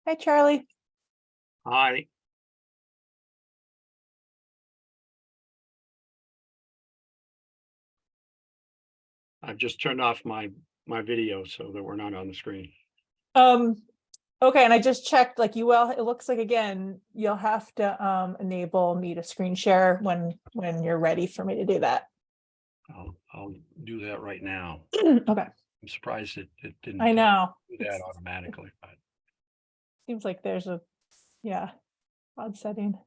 Hi, Charlie. Hi. I've just turned off my video so that we're not on the screen. Okay, and I just checked, like you will, it looks like again, you'll have to enable me to screen share when you're ready for me to do that. I'll do that right now. Okay. I'm surprised it didn't I know. do that automatically, but Seems like there's a odd setting.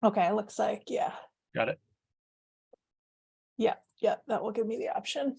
Okay, it looks like, yeah. got it. Yeah, that will give me the option.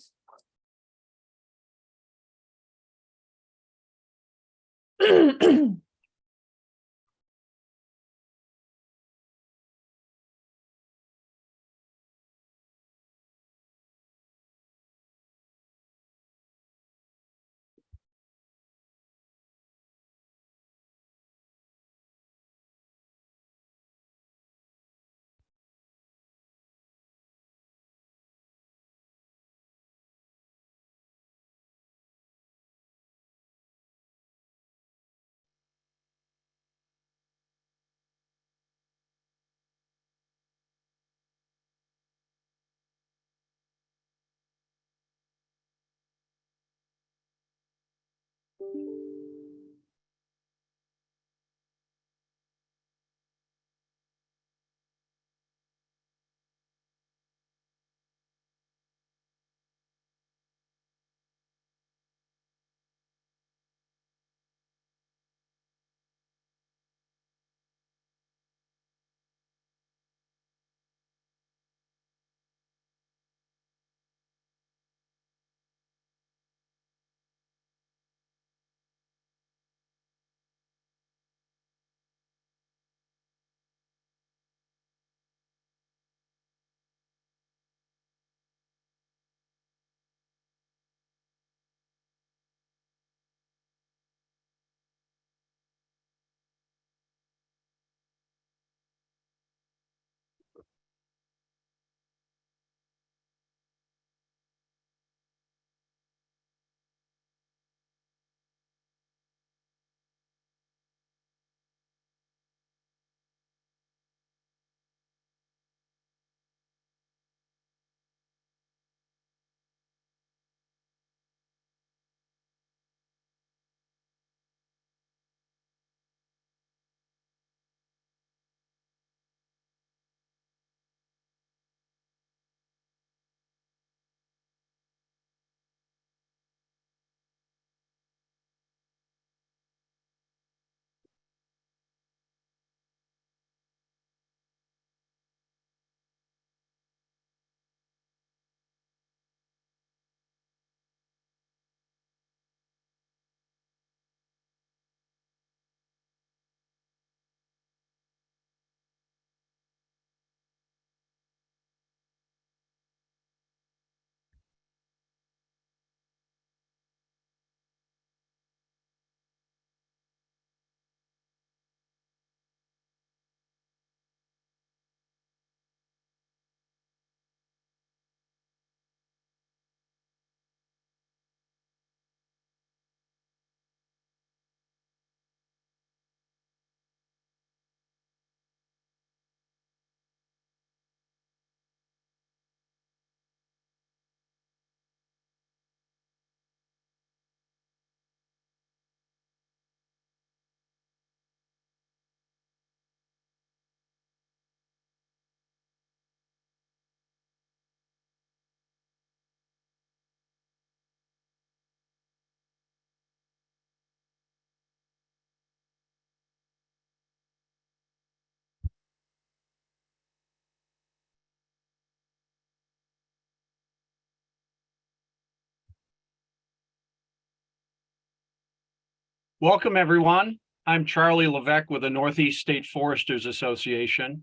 Welcome, everyone. I'm Charlie Levesque with the Northeast State Foresters Association.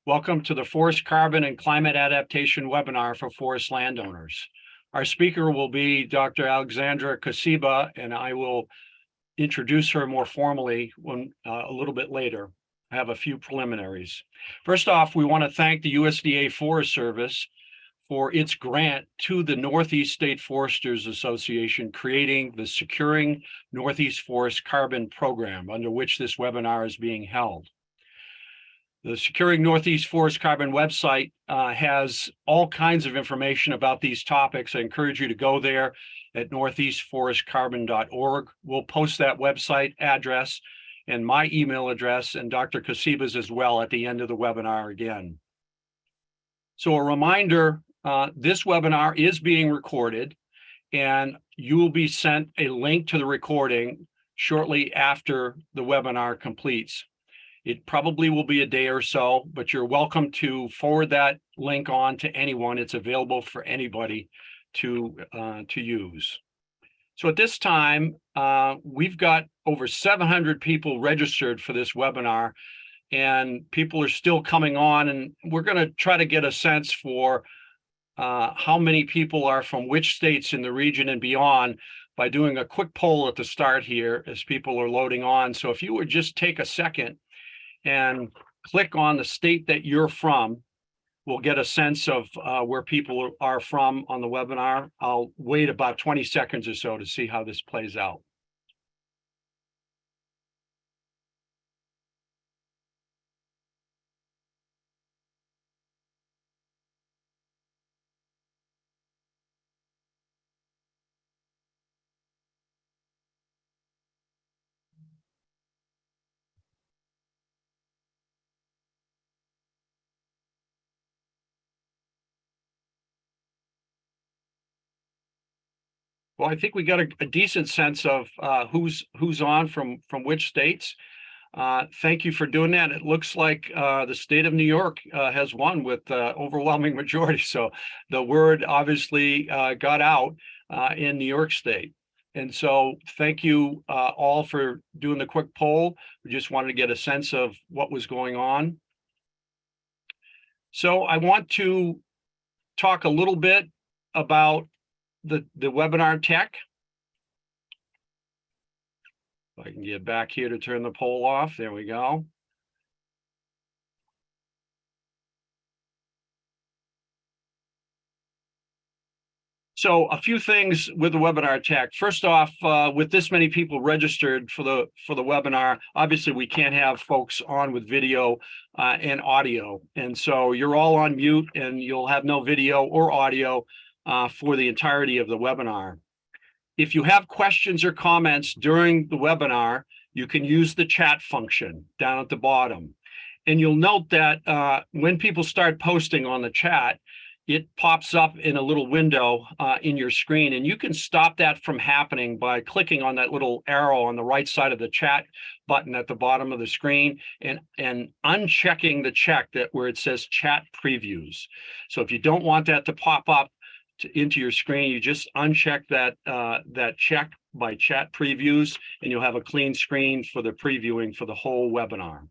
Welcome to the Forest Carbon and Climate Adaptation webinar for forest landowners. Our speaker will be Dr. Alexandra Kosiba, and I will introduce her more formally a little bit later. have a few preliminaries. First off, we want to thank the USDA Forest Service for its grant to the Northeast State Foresters Association, creating the Securing Northeast Forest Carbon Program, under which this webinar is being held. The Securing Northeast Forest Carbon website has all kinds of information about these topics. I encourage you to go there at northeastforestcarbon.org. We'll post that website address and my email address and Dr. Kosiba's as well at the end of the webinar again. So a reminder, this webinar is being recorded, and you will be sent a link to the recording shortly after the webinar completes. It probably will be a day or so, but you're welcome to forward that link on to anyone. It's available for anybody to use. So at this time, we've got over 700 people registered for this webinar, and people are still coming on, and we're going to try to get a sense for how many people are from which states in the region and beyond by doing a quick poll at the start here as people are loading on. So if you would just take a second and click on the state that you're from, we'll get a sense of where people are from on the webinar. I'll wait about 20 seconds or so to see how this plays out. Well, I think we got a decent sense of who's on from which states. Thank you for doing that. It looks like the state of New York has won with overwhelming majority. So the word obviously got out in New York State. And so thank you all for doing the quick poll. We just wanted to get a sense of what was going on. So I want to talk a little bit about the webinar tech. If I can get back here to turn the poll off, there we go. So a few things with the webinar tech. First off, with this many people registered for the webinar, obviously we can't have folks on with video and audio. And so you're all on mute and you'll have no video or audio for the entirety of the webinar. If you have questions or comments during the webinar, you can use the chat function down at the bottom. And you'll note that when people start posting on the chat, it pops up in a little window in your screen, and you can stop that from happening by clicking on that little arrow on the right side of the chat button at the bottom of the screen and unchecking the check where it says chat previews. So if you don't want that to pop up into your screen, you just uncheck that check by chat previews, and you'll have a clean screen for the previewing for the whole webinar.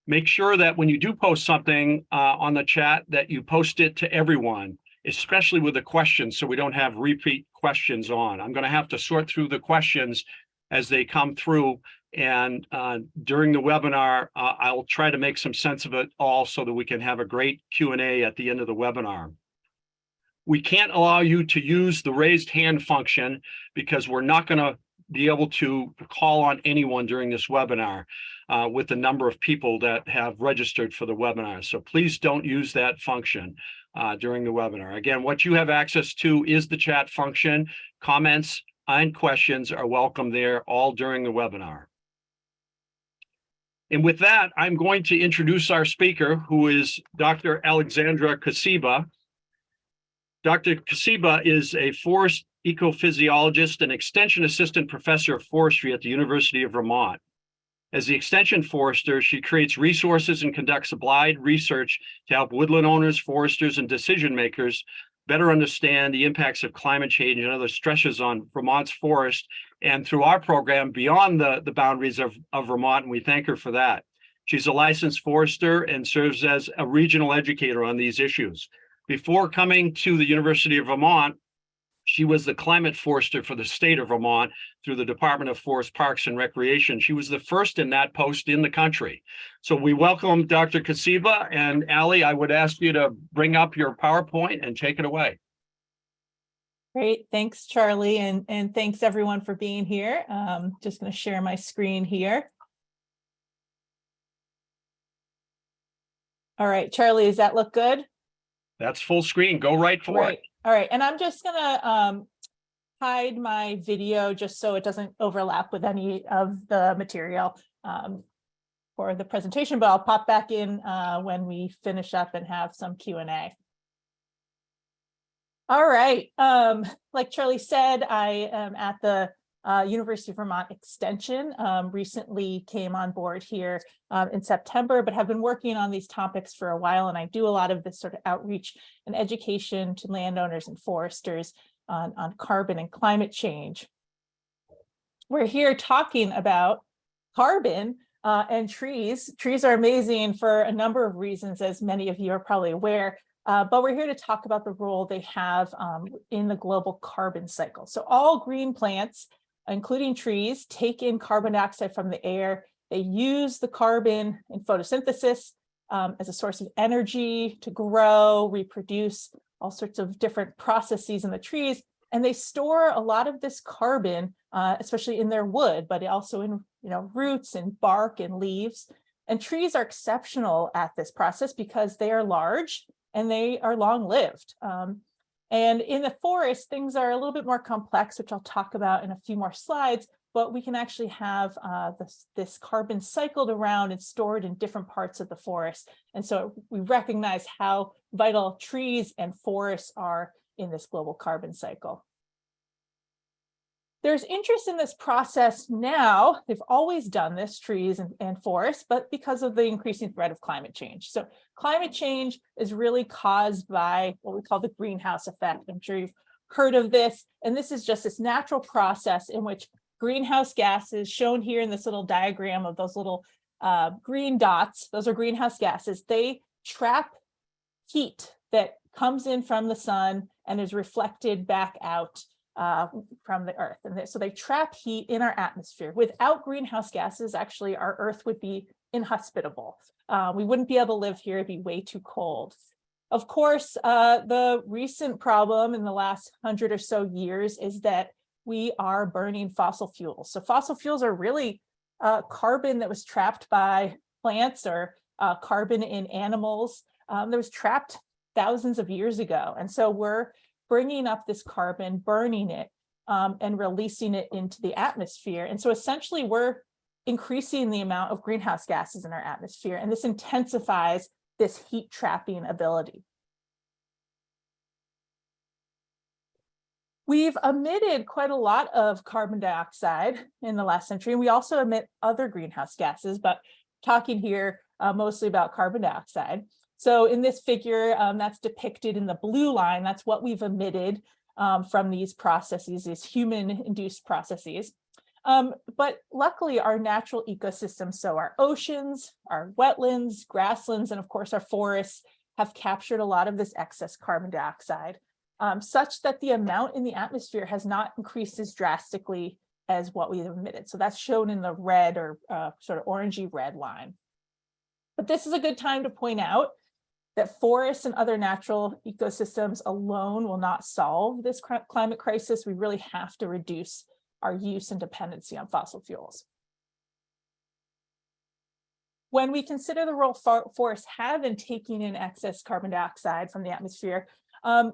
Make sure that when you do post something on the chat that you post it to everyone, especially with the questions, so we don't have repeat questions on. I'm going to have to sort through the questions as they come through, and during the webinar, I'll try to make some sense of it all so that we can have a great Q&A at the end of the webinar. We can't allow you to use the raised hand function because we're not going to be able to call on anyone during this webinar with the number of people that have registered for the webinar. So please don't use that function during the webinar. Again, what you have access to is the chat function. Comments and questions are welcome there all during the webinar. And with that, I'm going to introduce our speaker, who is Dr. Alexandra Kosiba. Dr. Kosiba is a forest ecophysiologist and extension assistant professor of forestry at the University of Vermont. As the extension forester, she creates resources and conducts applied research to help woodland owners, foresters, and decision makers better understand the impacts of climate change and other stresses on Vermont's forest, and through our program beyond the boundaries of Vermont, and we thank her for that. She's a licensed forester and serves as a regional educator on these issues. Before coming to the University of Vermont, She was the climate forester for the state of Vermont through the Department of Forest, Parks, and Recreation. She was the first in that post in the country. So we welcome Dr. Kosiba, and Ali, I would ask you to bring up your PowerPoint and take it away. Great, thanks, Charlie, and thanks everyone for being here. Just going to share my screen here. All right, Charlie, does that look good? That's full screen. Go right for it. All right, and I'm just gonna hide my video just so it doesn't overlap with any of the material for the presentation, but I'll pop back in when we finish up and have some Q&A. All right, like Charlie said, I am at the University of Vermont Extension, recently came on board here in September, but have been working on these topics for a while. And I do a lot of this sort of outreach and education to landowners and foresters on carbon and climate change. We're here talking about carbon and trees. Trees are amazing for a number of reasons, as many of you are probably aware. But we're here to talk about the role they have in the global carbon cycle. So all green plants, including trees, take in carbon dioxide from the air. They use the carbon in photosynthesis as a source of energy to grow, reproduce, all sorts of different processes in the trees. And they store a lot of this carbon, especially in their wood, but also in roots and bark and leaves. And trees are exceptional at this process because they are large and they are long-lived. And in the forest, things are a little bit more complex, which I'll talk about in a few more slides, but we can actually have this carbon cycled around and stored in different parts of the forest. And so we recognize how vital trees and forests are in this global carbon cycle. There's interest in this process now. They've always done this, trees and forests, but because of the increasing threat of climate change. So climate change is really caused by what we call the greenhouse effect. I'm sure you've heard of this. And this is just this natural process in which greenhouse gases, shown here in this little diagram of those little green dots, those are greenhouse gases. They trap heat that comes in from the sun and is reflected back out from the earth. And so they trap heat in our atmosphere. Without greenhouse gases, actually, our earth would be inhospitable. We wouldn't be able to live here. It'd be way too cold. Of course, the recent problem in the last 100 or so years is that we are burning fossil fuels. So fossil fuels are really carbon that was trapped by plants or carbon in animals that was trapped thousands of years ago. And so we're bringing up this carbon, burning it, and releasing it into the atmosphere. And so essentially we're increasing the amount of greenhouse gases in our atmosphere, and this intensifies this heat trapping ability. We've emitted quite a lot of carbon dioxide in the last century, and we also emit other greenhouse gases, but talking here mostly about carbon dioxide. So in this figure, that's depicted in the blue line. That's what we've emitted from these processes, these human-induced processes. But luckily, our natural ecosystems, so our oceans, our wetlands, grasslands, and of course our forests have captured a lot of this excess carbon dioxide, such that the amount in the atmosphere has not increased as drastically as what we've emitted. So that's shown in the red or sort of orangey red line. But this is a good time to point out that forests and other natural ecosystems alone will not solve this climate crisis. We really have to reduce our use and dependency on fossil fuels. When we consider the role forests have in taking in excess carbon dioxide from the atmosphere,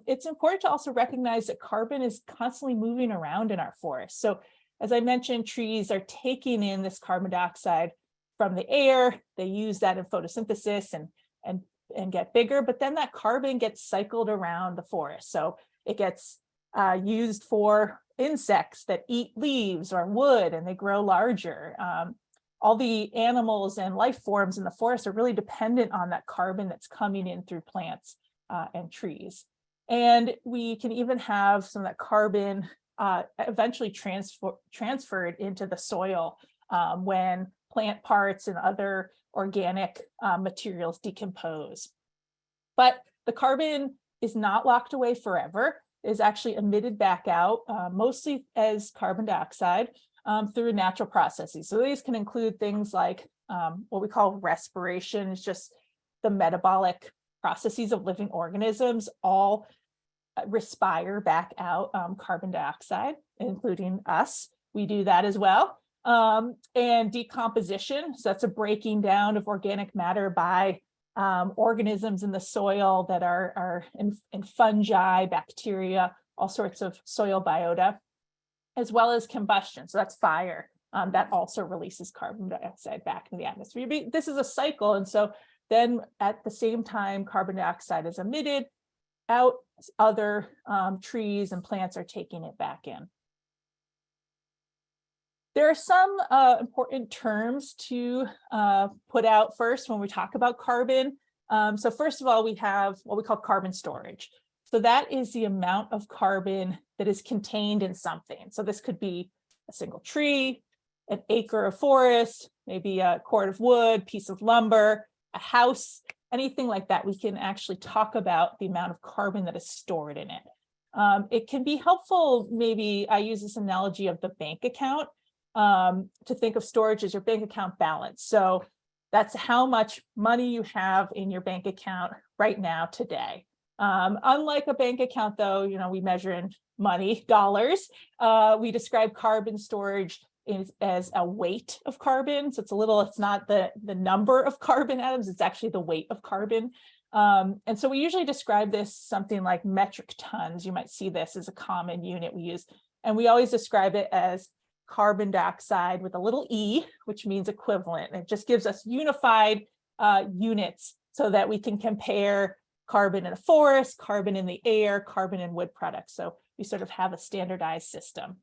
it's important to also recognize that carbon is constantly moving around in our forests. So as I mentioned, trees are taking in this carbon dioxide from the air. They use that in photosynthesis and get bigger, but then that carbon gets cycled around the forest. So it gets used for insects that eat leaves or wood, and they grow larger. All the animals and life forms in the forest are really dependent on that carbon that's coming in through plants and trees. And we can even have some of that carbon eventually transferred into the soil when plant parts and other organic materials decompose. But the carbon is not locked away forever. is actually emitted back out, mostly as carbon dioxide through natural processes. So these can include things like what we call respiration, is just the metabolic processes of living organisms all respire back out carbon dioxide, including us. We do that as well. And decomposition, so that's a breaking down of organic matter by organisms in the soil that are in fungi, bacteria, all sorts of soil biota, as well as combustion. So that's fire. That also releases carbon dioxide back into the atmosphere. This is a cycle. And so then at the same time, carbon dioxide is emitted out, other trees and plants are taking it back in. There are some important terms to put out first when we talk about carbon. So first of all, we have what we call carbon storage. So that is the amount of carbon that is contained in something. So this could be a single tree, an acre of forest, maybe a cord of wood, piece of lumber, a house, anything like that. We can actually talk about the amount of carbon that is stored in it. It can be helpful, maybe I use this analogy of the bank account, to think of storage as your bank account balance. So that's how much money you have in your bank account right now today. Unlike a bank account, though, we measure in money, dollars. We describe carbon storage as a weight of carbon. So it's not the number of carbon atoms, it's actually the weight of carbon. And so we usually describe this something like metric tons. You might see this as a common unit we use. And we always describe it as carbon dioxide with a little e, which means equivalent. And it just gives us unified units so that we can compare carbon in a forest, carbon in the air, carbon in wood products. So we sort of have a standardized system.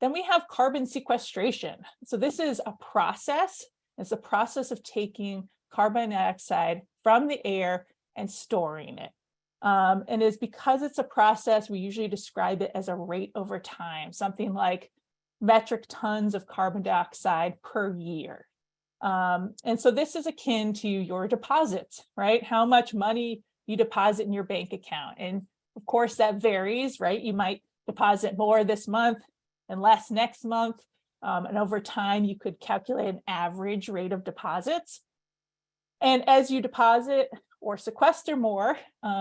Then we have carbon sequestration. So this is a process. It's a process of taking carbon dioxide from the air and storing it. And is because it's a process, we usually describe it as a rate over time, something like metric tons of carbon dioxide per year. And so this is akin to your deposits, right? How much money you deposit in your bank account. And of course that varies, right? You might deposit more this month and less next month. And over time, you could calculate an average rate of deposits. And as you deposit or sequester more,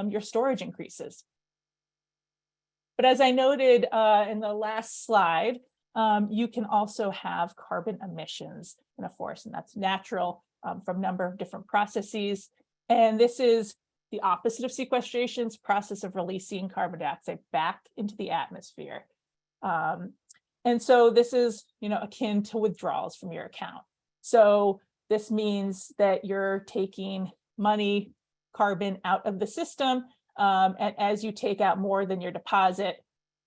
your storage increases. But as I noted in the last slide, you can also have carbon emissions in a forest, and that's natural from a number of different processes. And this is the opposite of sequestration's process of releasing carbon dioxide back into the atmosphere. And so this is, akin to withdrawals from your account. So this means that you're taking money, carbon out of the system, and as you take out more than your deposit,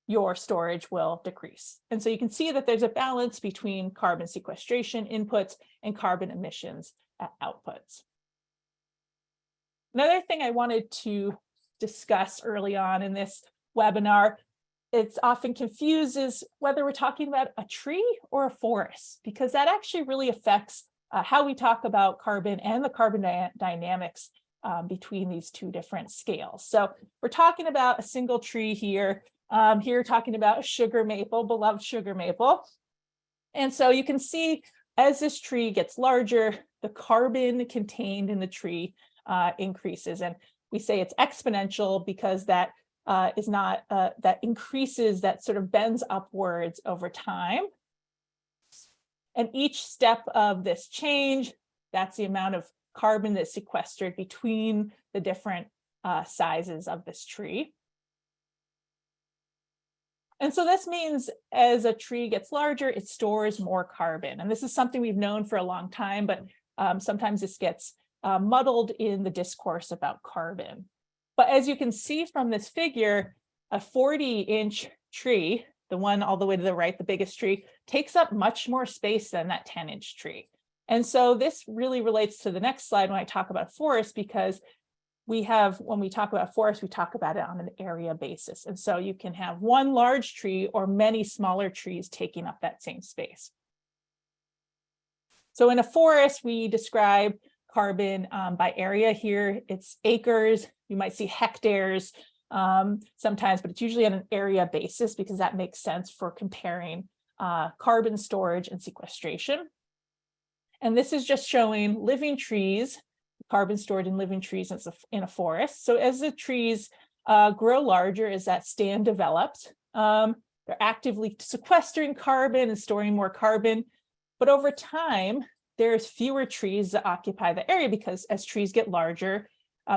your storage will decrease. And so you can see that there's a balance between carbon sequestration inputs and carbon emissions outputs. Another thing I wanted to discuss early on in this webinar, it's often confuses whether we're talking about a tree or a forest, because that actually really affects how we talk about carbon and the carbon dynamics between these two different scales. So we're talking about a single tree here. Here talking about sugar maple, beloved sugar maple. And so you can see as this tree gets larger, the carbon contained in the tree increases. And we say it's exponential because that is not, that increases, that sort of bends upwards over time. And each step of this change, that's the amount of carbon that's sequestered between the different sizes of this tree. And so this means as a tree gets larger, it stores more carbon. And this is something we've known for a long time, but sometimes this gets muddled in the discourse about carbon. But as you can see from this figure, a 40-inch tree, the one all the way to the right, the biggest tree, takes up much more space than that 10-inch tree. And so this really relates to the next slide when I talk about forest, because when we talk about forest, we talk about it on an area basis. And so you can have one large tree or many smaller trees taking up that same space. So in a forest, we describe carbon by area here. It's acres. You might see hectares. sometimes, but it's usually on an area basis because that makes sense for comparing carbon storage and sequestration. And this is just showing living trees, carbon stored in living trees in a forest. So as the trees grow larger, as that stand develops, they're actively sequestering carbon and storing more carbon. But over time, there's fewer trees that occupy the area because as trees get larger,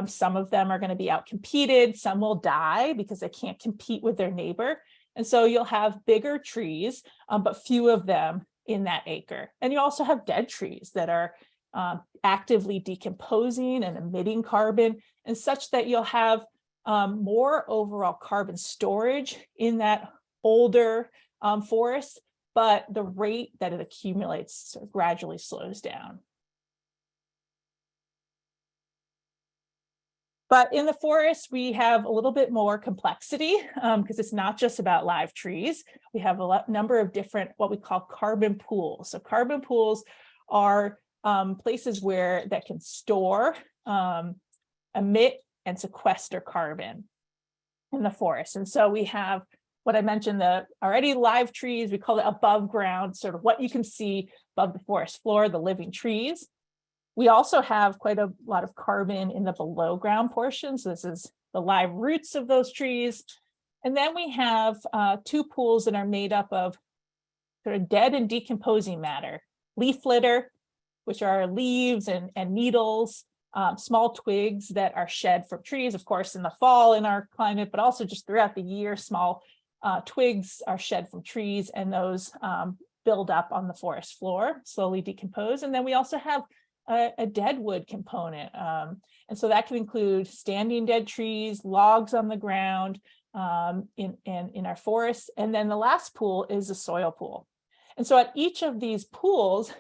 some of them are going to be outcompeted, some will die because they can't compete with their neighbor. And so you'll have bigger trees, but few of them in that acre. And you also have dead trees that are actively decomposing and emitting carbon, and such that you'll have more overall carbon storage in that older forest, but the rate that it accumulates sort of gradually slows down. But in the forest, we have a little bit more complexity because it's not just about live trees. We have a number of different what we call carbon pools. So carbon pools are places that can store, emit, and sequester carbon in the forest. And so we have what I mentioned, the already live trees, we call it above ground, sort of what you can see above the forest floor, the living trees. We also have quite a lot of carbon in the below ground portions. So this is the live roots of those trees. And then we have two pools that are made up of sort of dead and decomposing matter, leaf litter, which are leaves and needles, small twigs that are shed from trees, of course, in the fall in our climate, but also just throughout the year, small twigs are shed from trees, and those build up on the forest floor, slowly decompose. And then we also have a dead wood component. And so that can include standing dead trees, logs on the ground in our forests. And then the last pool is the soil pool. And so at each of these pools,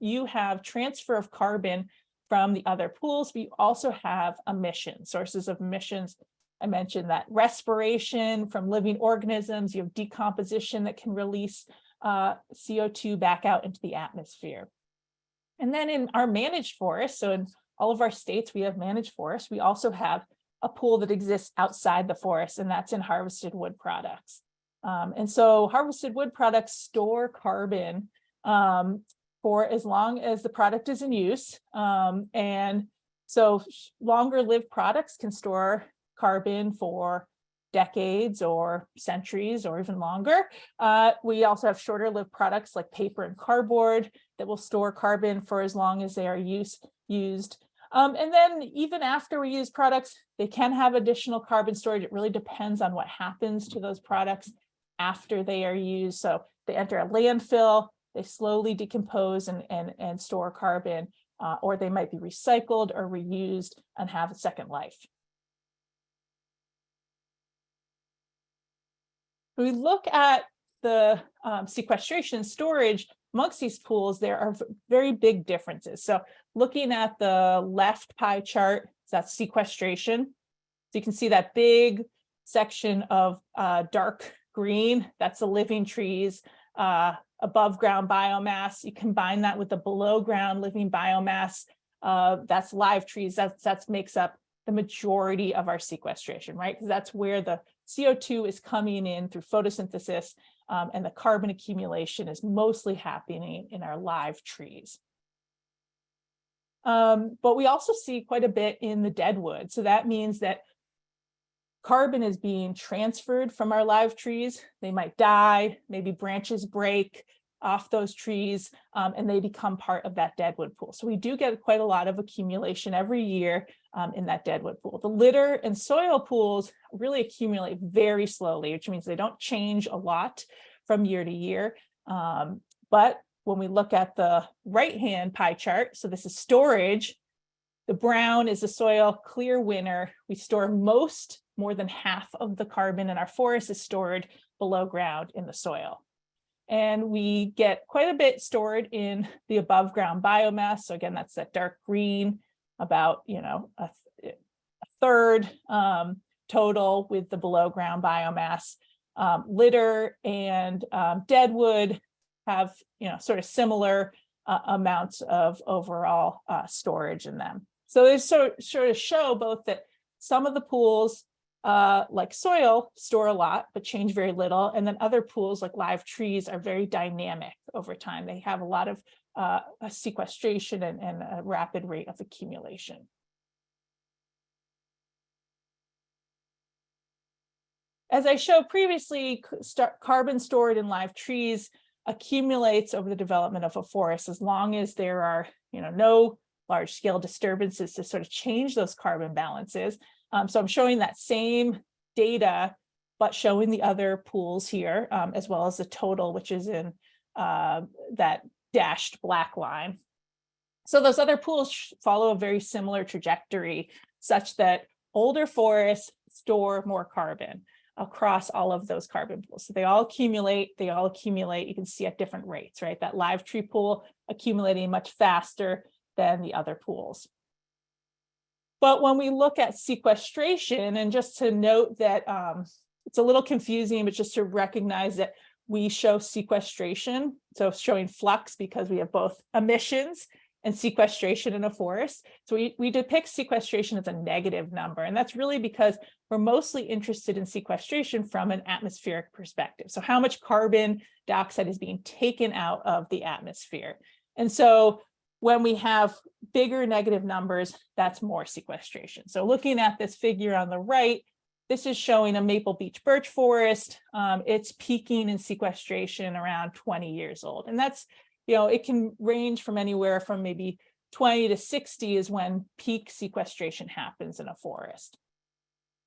you have transfer of carbon from the other pools, but you also have emissions, sources of emissions. I mentioned that respiration from living organisms, you have decomposition that can release CO2 back out into the atmosphere. And then in our managed forests, so in all of our states, we have managed forests. We also have a pool that exists outside the forest, and that's in harvested wood products. And so harvested wood products store carbon for as long as the product is in use. And so longer lived products can store carbon for decades or centuries or even longer. We also have shorter lived products like paper and cardboard that will store carbon for as long as they are used. And then even after we use products, they can have additional carbon storage. It really depends on what happens to those products after they are used. So they enter a landfill, they slowly decompose and store carbon, or they might be recycled or reused and have a second life. We look at the sequestration storage amongst these pools, there are very big differences. So looking at the left pie chart, that's sequestration. So you can see that big section of dark green, that's the living trees, above ground biomass. You combine that with the below ground living biomass, that's live trees, that makes up the majority of our sequestration, right? Because that's where the CO2 is coming in through photosynthesis, and the carbon accumulation is mostly happening in our live trees. But we also see quite a bit in the dead wood. So that means that carbon is being transferred from our live trees. They might die, maybe branches break off those trees, and they become part of that deadwood pool. So we do get quite a lot of accumulation every year in that deadwood pool. The litter and soil pools really accumulate very slowly, which means they don't change a lot from year to year. But when we look at the right-hand pie chart, so this is storage, the brown is the soil, clear winter. We store more than half of the carbon in our forest is stored below ground in the soil. And we get quite a bit stored in the above ground biomass. So again, that's that dark green, about a third total with the below ground biomass. Litter and deadwood have sort of similar amounts of overall storage in them. So they sort of show both that some of the pools like soil, store a lot, but change very little. And then other pools like live trees are very dynamic over time. They have a lot of sequestration and a rapid rate of accumulation. As I showed previously, carbon stored in live trees accumulates over the development of a forest as long as there are, no large-scale disturbances to sort of change those carbon balances. So I'm showing that same data, but showing the other pools here, as well as the total, which is in that dashed black line. So those other pools follow a very similar trajectory, such that older forests store more carbon across all of those carbon pools. So they all accumulate, you can see at different rates, right? That live tree pool accumulating much faster than the other pools. But when we look at sequestration, and just to note that it's a little confusing, but just to recognize that we show sequestration, so showing flux because we have both emissions and sequestration in a forest. So we depict sequestration as a negative number, and that's really because we're mostly interested in sequestration from an atmospheric perspective. So how much carbon dioxide is being taken out of the atmosphere. And so when we have bigger negative numbers, that's more sequestration. So looking at this figure on the right, this is showing a maple beech birch forest. It's peaking in sequestration around 20 years old. And that's, it can range from anywhere from maybe 20 to 60 is when peak sequestration happens in a forest.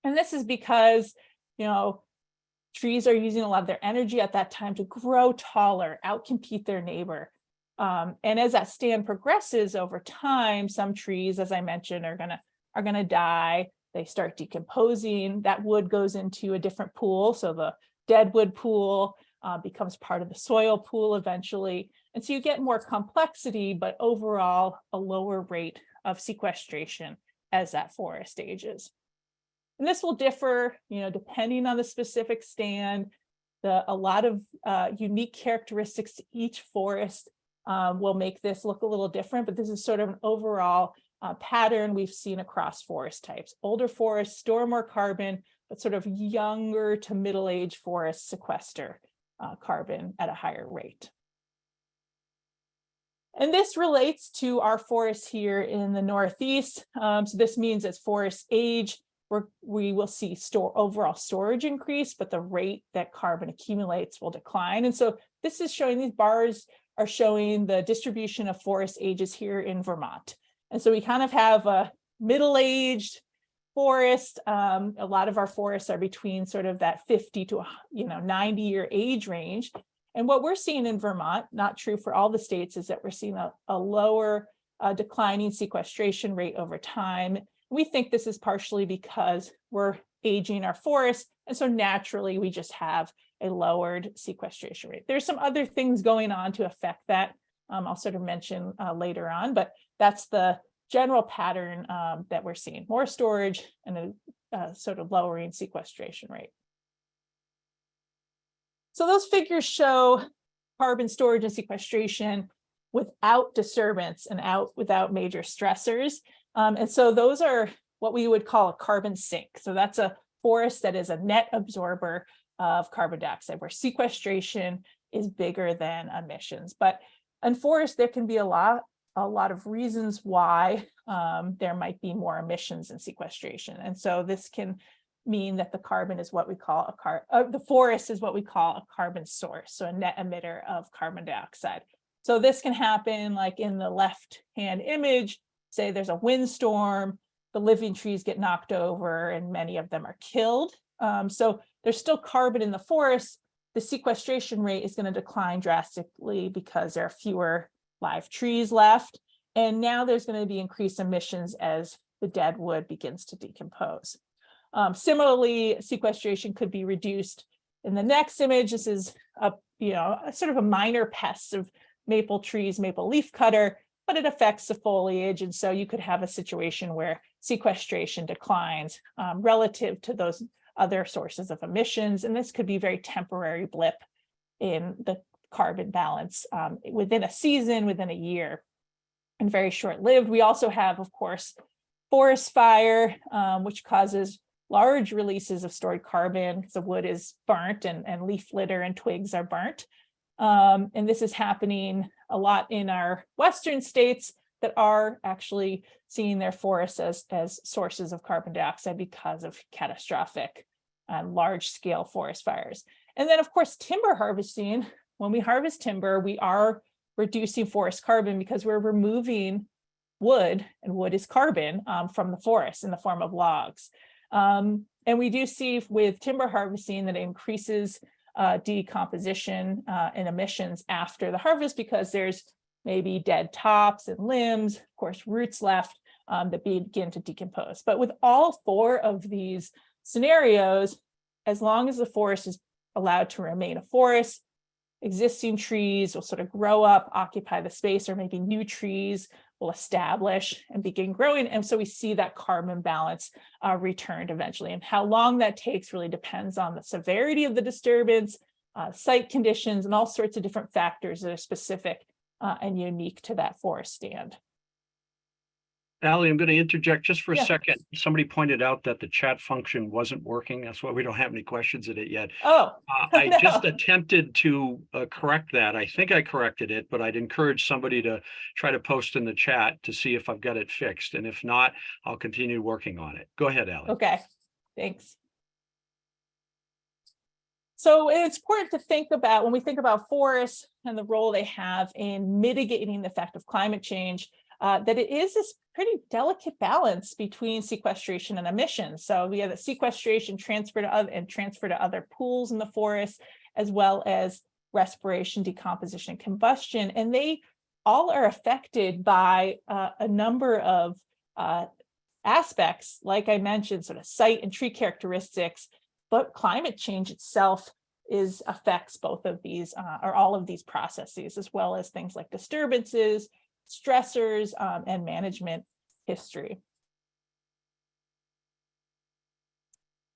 And this is because, trees are using a lot of their energy at that time to grow taller, outcompete their neighbor. And as that stand progresses over time, some trees, as I mentioned, are gonna die. They start decomposing. That wood goes into a different pool. So the dead wood pool becomes part of the soil pool eventually. And so you get more complexity, but overall a lower rate of sequestration as that forest ages. And this will differ, depending on the specific stand. A lot of unique characteristics to each forest will make this look a little different, but this is sort of an overall pattern we've seen across forest types. Older forests store more carbon, but sort of younger to middle-aged forests sequester carbon at a higher rate. And this relates to our forests here in the Northeast. So this means as forests age, we will see overall storage increase, but the rate that carbon accumulates will decline. And so this is showing, these bars are showing the distribution of forest ages here in Vermont. And so we kind of have a middle-aged forest. A lot of our forests are between sort of that 50 to 90-year age range. And what we're seeing in Vermont, not true for all the states, is that we're seeing a lower declining sequestration rate over time. We think this is partially because we're aging our forests, and so naturally we just have a lowered sequestration rate. There's some other things going on to affect that. I'll sort of mention later on, but that's the general pattern that we're seeing: more storage and a sort of lowering sequestration rate. So those figures show carbon storage and sequestration without disturbance and without major stressors. And so those are what we would call a carbon sink. So that's a forest that is a net absorber of carbon dioxide, where sequestration is bigger than emissions. But in forests, there can be a lot of reasons why there might be more emissions than sequestration. And so this can mean that the carbon is what we call the forest is what we call a carbon source, so a net emitter of carbon dioxide. So this can happen like in the left-hand image. Say there's a windstorm, the living trees get knocked over, and many of them are killed. So there's still carbon in the forest. The sequestration rate is going to decline drastically because there are fewer live trees left. And now there's going to be increased emissions as the dead wood begins to decompose. Similarly, sequestration could be reduced in the next image. This is a sort of a minor pest of maple trees, maple leaf cutter, but it affects the foliage. And so you could have a situation where sequestration declines relative to those other sources of emissions. And this could be a very temporary blip in the carbon balance within a season, within a year, and very short-lived. We also have, of course, forest fire, which causes large releases of stored carbon because the wood is burnt and leaf litter and twigs are burnt. And this is happening a lot in our western states that are actually seeing their forests as sources of carbon dioxide because of catastrophic large-scale forest fires. And then, of course, timber harvesting. When we harvest timber, we are reducing forest carbon because we're removing wood, and wood is carbon from the forest in the form of logs. And we do see with timber harvesting that it increases decomposition and emissions after the harvest because there's maybe dead tops and limbs, of course, roots left that begin to decompose. But with all four of these scenarios, as long as the forest is allowed to remain a forest, existing trees will sort of grow up, occupy the space, or maybe new trees will establish and begin growing. And so we see that carbon balance returned eventually. And how long that takes really depends on the severity of the disturbance, site conditions, and all sorts of different factors that are specific and unique to that forest stand. Allie, I'm going to interject just for a Yeah. second. Somebody pointed out that the chat function wasn't working. That's why we don't have any questions in it yet. Oh, I no. just attempted to correct that. I think I corrected it, but I'd encourage somebody to try to post in the chat to see if I've got it fixed. And if not, I'll continue working on it. Go ahead, Allie. Okay, thanks. So it's important to think about when we think about forests and the role they have in mitigating the effect of climate change, that it is this pretty delicate balance between sequestration and emissions. So we have the sequestration transfer to other pools in the forest, as well as respiration, decomposition, and combustion. And they all are affected by a number of aspects, like I mentioned, sort of site and tree characteristics, but climate change itself affects both of these or all of these processes, as well as things like disturbances, stressors, and management history.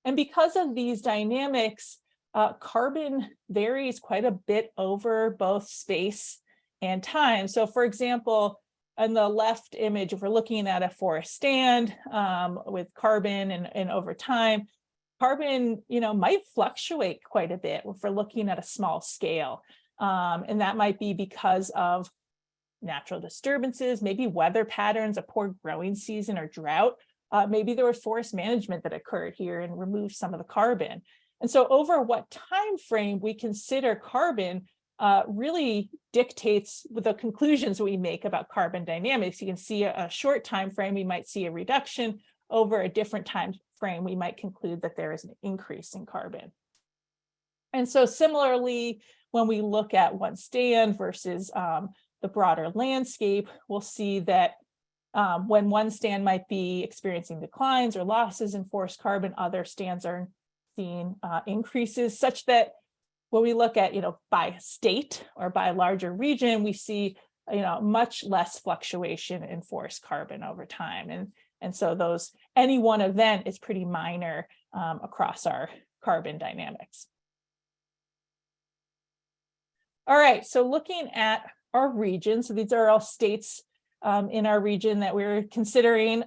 And because of these dynamics, carbon varies quite a bit over both space and time. So for example, on the left image, if we're looking at a forest stand with carbon and over time, carbon, might fluctuate quite a bit if we're looking at a small scale. And that might be because of natural disturbances, maybe weather patterns, a poor growing season or drought. Maybe there was forest management that occurred here and removed some of the carbon. And so over what time frame we consider carbon really dictates the conclusions we make about carbon dynamics. You can see a short time frame, we might see a reduction. Over a different time frame, we might conclude that there is an increase in carbon. And so similarly, when we look at one stand versus the broader landscape, we'll see that when one stand might be experiencing declines or losses in forest carbon, other stands are seeing increases, such that when we look at, by state or by a larger region, we see, much less fluctuation in forest carbon over time. And so any one event is pretty minor across our carbon dynamics. All right, so looking at our region, so these are all states in our region that we're considering,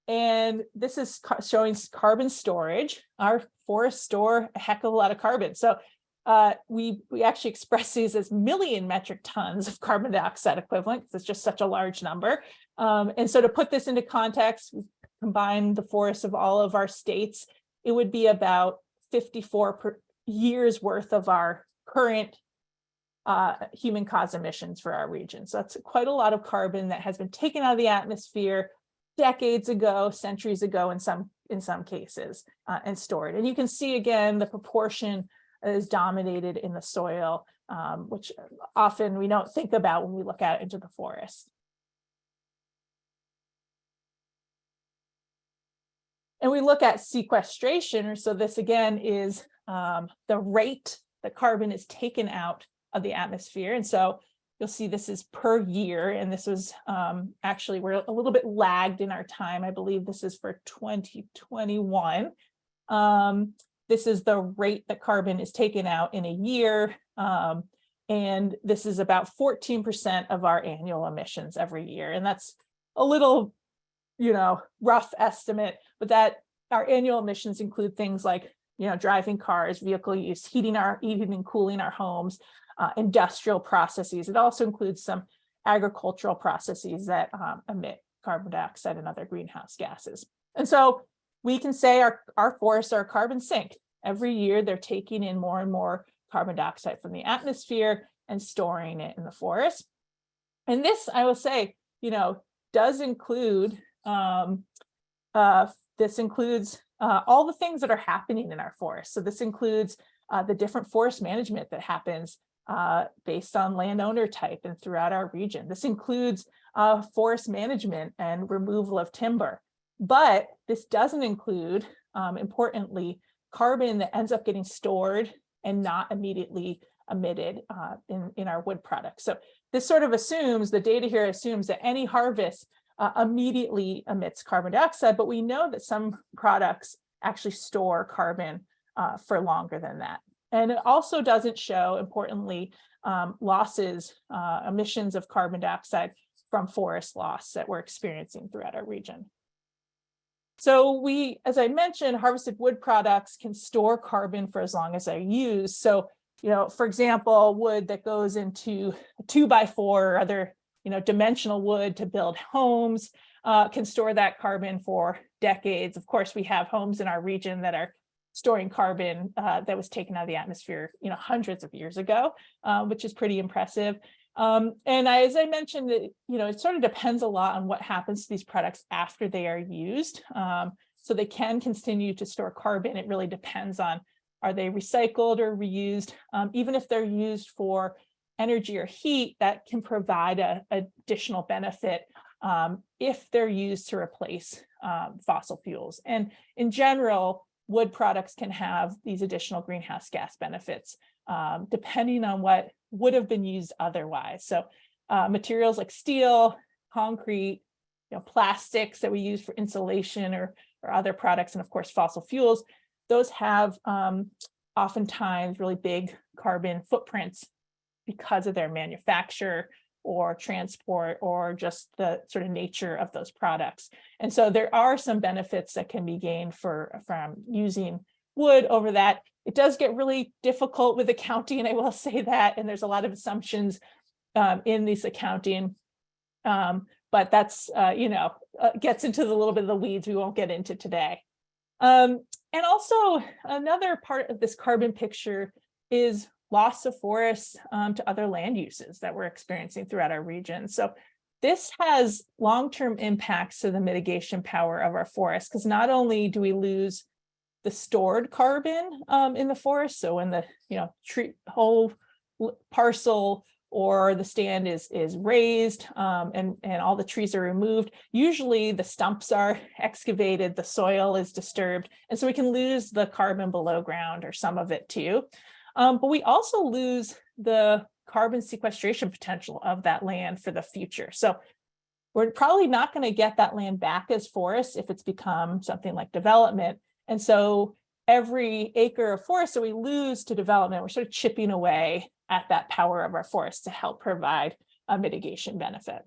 and this is showing carbon storage. Our forests store a heck of a lot of carbon. So we actually express these as million metric tons of carbon dioxide equivalent, because it's just such a large number. And so to put this into context, we combine the forests of all of our states, it would be about 54 years worth of our current human caused emissions for our region. So that's quite a lot of carbon that has been taken out of the atmosphere decades ago, centuries ago in some cases, and stored. And you can see again the proportion is dominated in the soil, which often we don't think about when we look out into the forest. And we look at sequestration, so this again is the rate that carbon is taken out of the atmosphere. And so you'll see this is per year, and this was actually, we're a little bit lagged in our time. I believe this is for 2021. This is the rate that carbon is taken out in a year. And this is about 14% of our annual emissions every year. And that's a little, rough estimate, but that our annual emissions include things like, driving cars, vehicle use, heating and cooling our homes, industrial processes. It also includes some agricultural processes that emit carbon dioxide and other greenhouse gases. And so we can say our forests are a carbon sink. Every year they're taking in more and more carbon dioxide from the atmosphere and storing it in the forest. And this, I will say, does include, this includes all the things that are happening in our forest. So this includes the different forest management that happens based on landowner type and throughout our region. This includes forest management and removal of timber. But this doesn't include, importantly, carbon that ends up getting stored and not immediately emitted in our wood products. So this sort of assumes, the data here assumes that any harvest immediately emits carbon dioxide, but we know that some products actually store carbon for longer than that. And it also doesn't show, importantly, losses, emissions of carbon dioxide from forest loss that we're experiencing throughout our region. So as I mentioned, harvested wood products can store carbon for as long as they're used. So, for example, wood that goes into a 2x4 or other, dimensional wood to build homes can store that carbon for decades. Of course, we have homes in our region that are storing carbon that was taken out of the atmosphere, hundreds of years ago, which is pretty impressive. And as I mentioned, it sort of depends a lot on what happens to these products after they are used. So they can continue to store carbon. It really depends on, are they recycled or reused? Even if they're used for energy or heat, that can provide an additional benefit if they're used to replace fossil fuels. And in general, wood products can have these additional greenhouse gas benefits depending on what would have been used otherwise. So materials like steel, concrete, plastics that we use for insulation or other products, and of course fossil fuels, those have oftentimes really big carbon footprints because of their manufacture or transport or just the sort of nature of those products. And so there are some benefits that can be gained from using wood over that. It does get really difficult with accounting, I will say that, and there's a lot of assumptions in this accounting, but that's, gets into the little bit of the weeds we won't get into today. And also another part of this carbon picture is loss of forests to other land uses that we're experiencing throughout our region. So this has long-term impacts to the mitigation power of our forests, because not only do we lose the stored carbon in the forest, so when the whole parcel or the stand is raised and all the trees are removed, usually the stumps are excavated, the soil is disturbed, and so we can lose the carbon below ground or some of it too. But we also lose the carbon sequestration potential of that land for the future. So we're probably not going to get that land back as forest if it's become something like development. And so every acre of forest that we lose to development, we're sort of chipping away at that power of our forest to help provide a mitigation benefit.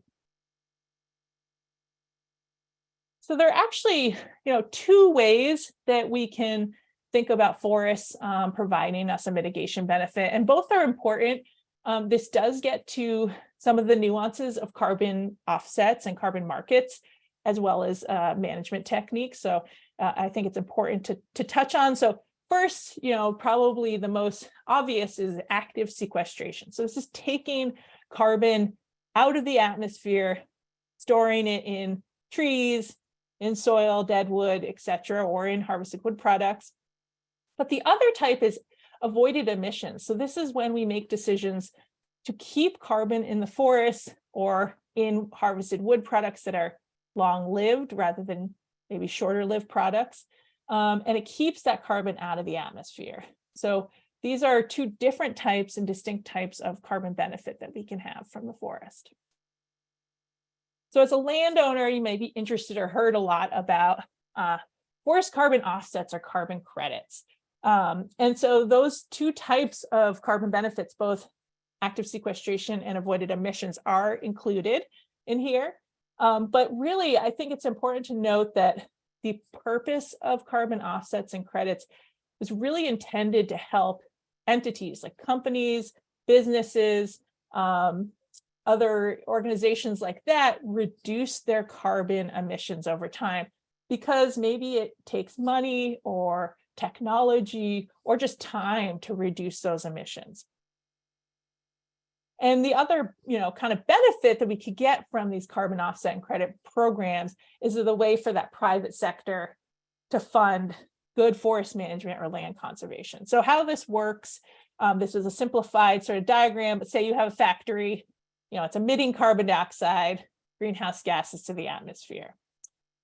So there are actually, two ways that we can think about forests providing us a mitigation benefit, and both are important. This does get to some of the nuances of carbon offsets and carbon markets, as well as management techniques. So I think it's important to touch on. So first, probably the most obvious is active sequestration. So this is taking carbon out of the atmosphere, storing it in trees, in soil, dead wood, etc., or in harvested wood products. But the other type is avoided emissions. So this is when we make decisions to keep carbon in the forest or in harvested wood products that are long-lived rather than maybe shorter-lived products. And it keeps that carbon out of the atmosphere. So these are two different types and distinct types of carbon benefit that we can have from the forest. So as a landowner, you may be interested or heard a lot about forest carbon offsets or carbon credits. And so those two types of carbon benefits, both active sequestration and avoided emissions, are included in here. But really, I think it's important to note that the purpose of carbon offsets and credits was really intended to help entities like companies, businesses, other organizations like that reduce their carbon emissions over time, because maybe it takes money or technology or just time to reduce those emissions. And the other, kind of benefit that we could get from these carbon offset and credit programs is the way for that private sector to fund good forest management or land conservation. So how this works, this is a simplified sort of diagram, but say you have a factory, it's emitting carbon dioxide, greenhouse gases to the atmosphere.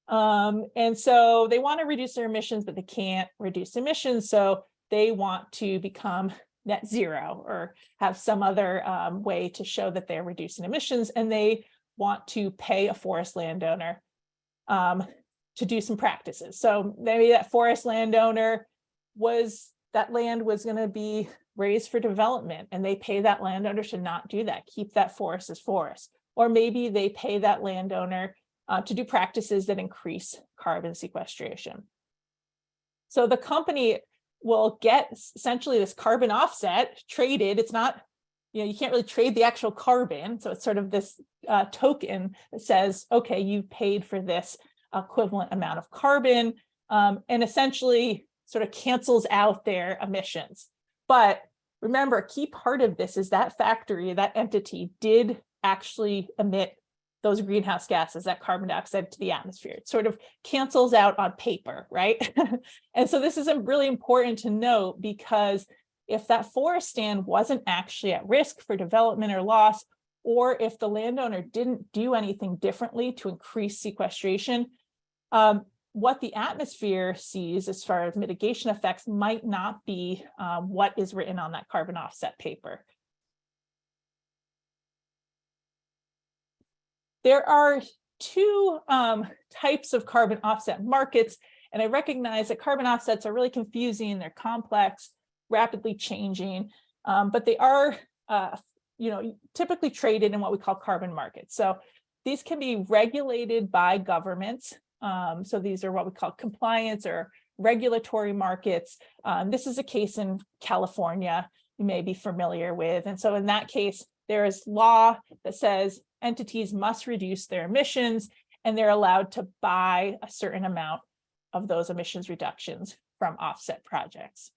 And so they want to reduce their emissions, but they can't reduce emissions. So they want to become net zero or have some other way to show that they're reducing emissions. And they want to pay a forest landowner to do some practices. So maybe that forest landowner that land was going to be raised for development, and they pay that landowner to not do that, keep that forest as forest. Or maybe they pay that landowner to do practices that increase carbon sequestration. So the company will get essentially this carbon offset traded. It's not, you can't really trade the actual carbon. So it's sort of this token that says, okay, you paid for this equivalent amount of carbon, and essentially sort of cancels out their emissions. But remember, a key part of this is that factory, that entity did actually emit those greenhouse gases, that carbon dioxide to the atmosphere. It sort of cancels out on paper, right? And so this is really important to note, because if that forest stand wasn't actually at risk for development or loss, or if the landowner didn't do anything differently to increase sequestration, what the atmosphere sees as far as mitigation effects might not be what is written on that carbon offset paper. There are two types of carbon offset markets, and I recognize that carbon offsets are really confusing. They're complex, rapidly changing, but they are typically traded in what we call carbon markets. So these can be regulated by governments. So these are what we call compliance or regulatory markets. This is a case in California you may be familiar with. And so in that case, there is law that says entities must reduce their emissions, and they're allowed to buy a certain amount of those emissions reductions from offset projects.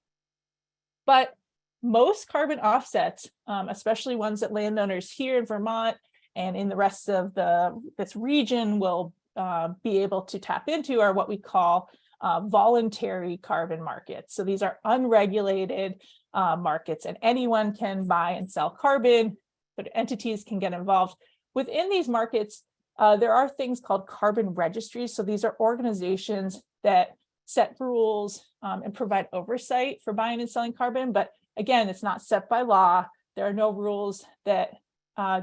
But most carbon offsets, especially ones that landowners here in Vermont and in the rest of this region will be able to tap into, are what we call voluntary carbon markets. So these are unregulated markets, and anyone can buy and sell carbon, but entities can get involved. Within these markets, there are things called carbon registries. So these are organizations that set rules and provide oversight for buying and selling carbon. But again, it's not set by law. There are no rules that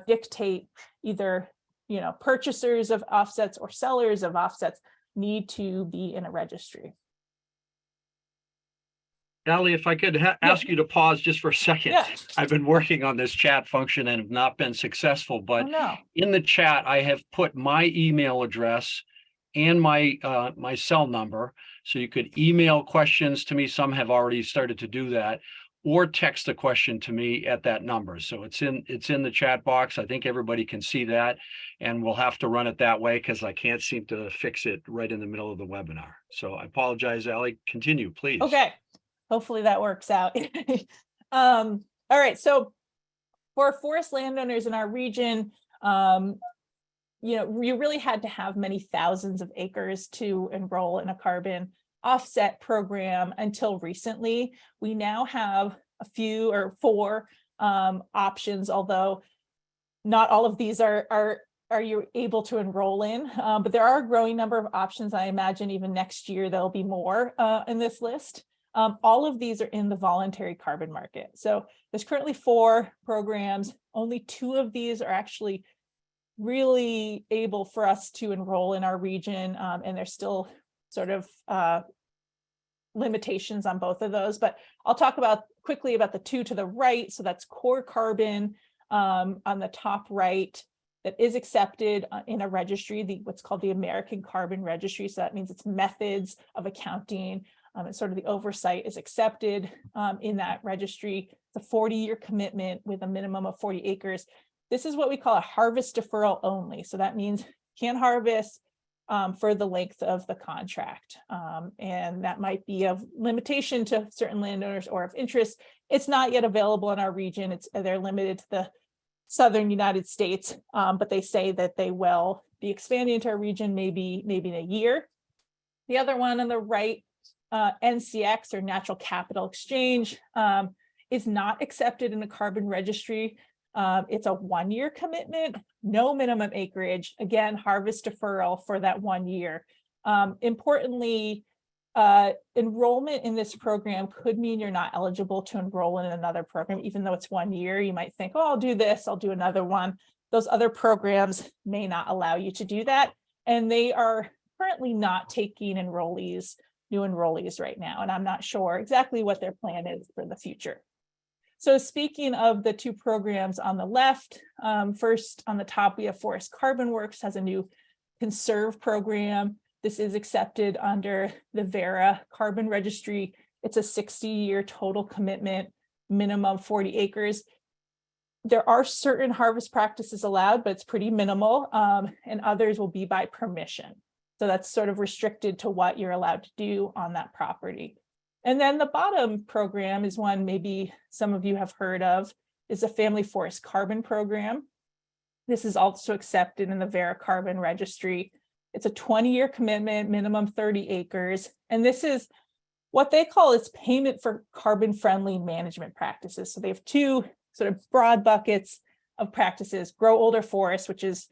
dictate either purchasers of offsets or sellers of offsets need to be in a registry. Allie, if I could ask you to pause just for a second. Yeah. I've been working on this chat function and have not been successful, but in the chat, I have put my email address and my cell number. So you could email questions to me. Some have already started to do that, or text a question to me at that number. So it's in the chat box. I think everybody can see that, and we'll have to run it that way because I can't seem to fix it right in the middle of the webinar. So I apologize, Allie. Continue, please. Okay. Hopefully that works out. All right. So for forest landowners in our region, you really had to have many thousands of acres to enroll in a carbon offset program until recently. We now have a few or 4 options, although not all of these are you able to enroll in, but there are a growing number of options. I imagine even next year there'll be more in this list. All of these are in the voluntary carbon market. So there's currently 4 programs. Only 2 of these are actually really able for us to enroll in our region, and there's still sort of limitations on both of those. But I'll talk quickly about the 2 to the right. So that's core carbon on the top right. that is accepted in a registry, what's called the American Carbon Registry. So that means its methods of accounting and sort of the oversight is accepted in that registry. It's a 40-year commitment with a minimum of 40 acres. This is what we call a harvest deferral only. So that means you can harvest for the length of the contract. And that might be of limitation to certain landowners or of interest. It's not yet available in our region. They're limited to the southern United States, but they say that they will be expanding into our region maybe in a year. The other one on the right, NCX or Natural Capital Exchange, is not accepted in a carbon registry. It's a 1-year commitment, no minimum acreage, again, harvest deferral for that 1 year. Importantly, enrollment in this program could mean you're not eligible to enroll in another program, even though it's 1 year. You might think, oh, I'll do this, I'll do another one. Those other programs may not allow you to do that. And they are currently not taking new enrollees right now. And I'm not sure exactly what their plan is for the future. So speaking of the two programs on the left, first on the top, we have Forest Carbon Works has a new conserve program. This is accepted under the Vera Carbon Registry. It's a 60-year total commitment, minimum 40 acres. There are certain harvest practices allowed, but it's pretty minimal, and others will be by permission. So that's sort of restricted to what you're allowed to do on that property. And then the bottom program is one maybe some of you have heard of, is a Family Forest Carbon Program. This is also accepted in the Vera Carbon Registry. It's a 20-year commitment, minimum 30 acres. And this is what they call its payment for carbon-friendly management practices. So they have two sort of broad buckets of practices: grow older forests, which is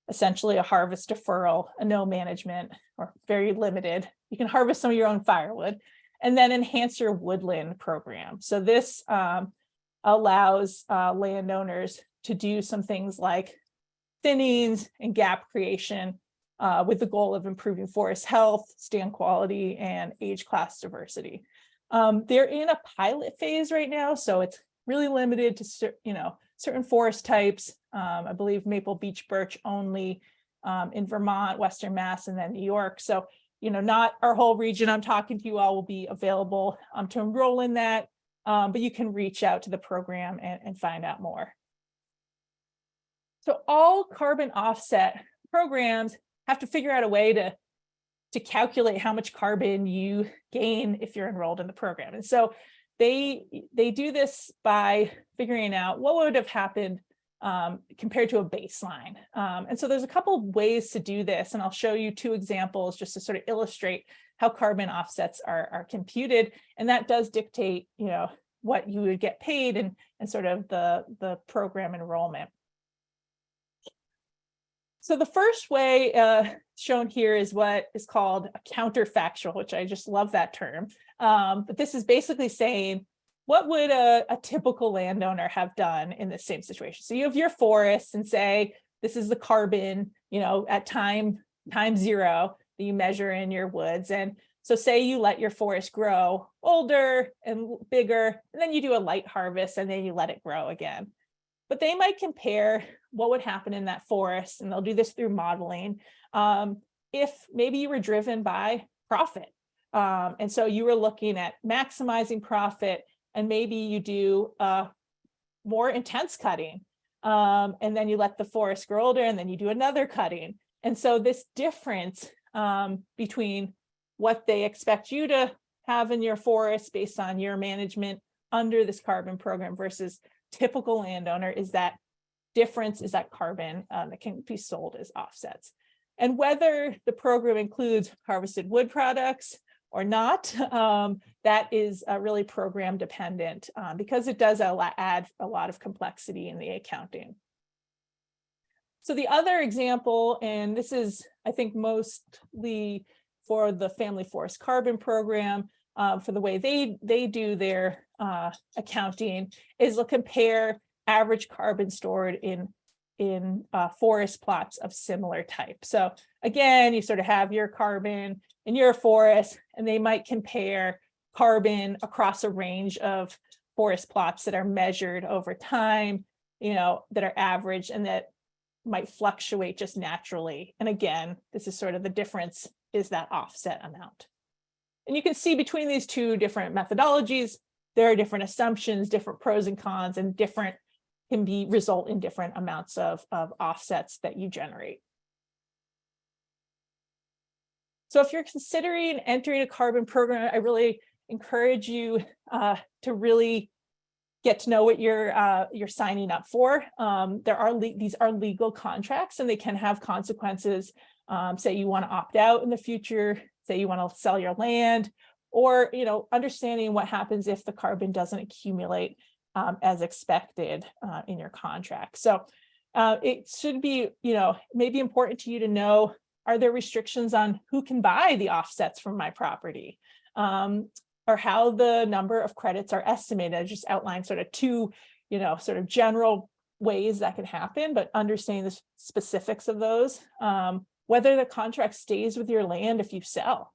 essentially a harvest deferral, a no management or very limited. You can harvest some of your own firewood. And then enhance your woodland program. So this allows landowners to do some things like thinnings and gap creation with the goal of improving forest health, stand quality, and age class diversity. They're in a pilot phase right now, so it's really limited to certain forest types. I believe maple beech birch only in Vermont, Western Mass, and then New York. So not our whole region I'm talking to you all will be available to enroll in that, but you can reach out to the program and find out more. So all carbon offset programs have to figure out a way to calculate how much carbon you gain if you're enrolled in the program. And so they do this by figuring out what would have happened compared to a baseline. And so there's a couple of ways to do this, and I'll show you two examples just to sort of illustrate how carbon offsets are computed. And that does dictate, what you would get paid and sort of the program enrollment. So the first way shown here is what is called a counterfactual, which I just love that term. But this is basically saying, what would a typical landowner have done in the same situation? So you have your forest and say, this is the carbon, at time 0 that you measure in your woods. And so say you let your forest grow older and bigger, and then you do a light harvest and then you let it grow again. But they might compare what would happen in that forest, and they'll do this through modeling, if maybe you were driven by profit. And so you were looking at maximizing profit, and maybe you do more intense cutting, and then you let the forest grow older, and then you do another cutting. And so this difference between what they expect you to have in your forest based on your management under this carbon program versus typical landowner is that difference, is that carbon that can be sold as offsets. And whether the program includes harvested wood products or not, that is really program dependent because it does add a lot of complexity in the accounting. So the other example, and this is, I think, mostly for the Family Forest Carbon Program, for the way they do their accounting, is they'll compare average carbon stored in forest plots of similar type. So again, you sort of have your carbon in your forest, and they might compare carbon across a range of forest plots that are measured over time, that are average, and that might fluctuate just naturally. And again, this is sort of the difference, is that offset amount. And you can see between these two different methodologies, there are different assumptions, different pros and cons, and different can result in different amounts of offsets that you generate. So if you're considering entering a carbon program, I really encourage you to really get to know what you're signing up for. These are legal contracts, and they can have consequences. Say you want to opt out in the future, say you want to sell your land, or understanding what happens if the carbon doesn't accumulate as expected in your contract. So it should be, maybe important to you to know, are there restrictions on who can buy the offsets from my property? Or how the number of credits are estimated. I just outlined sort of two, sort of general ways that can happen, but understanding the specifics of those, whether the contract stays with your land if you sell,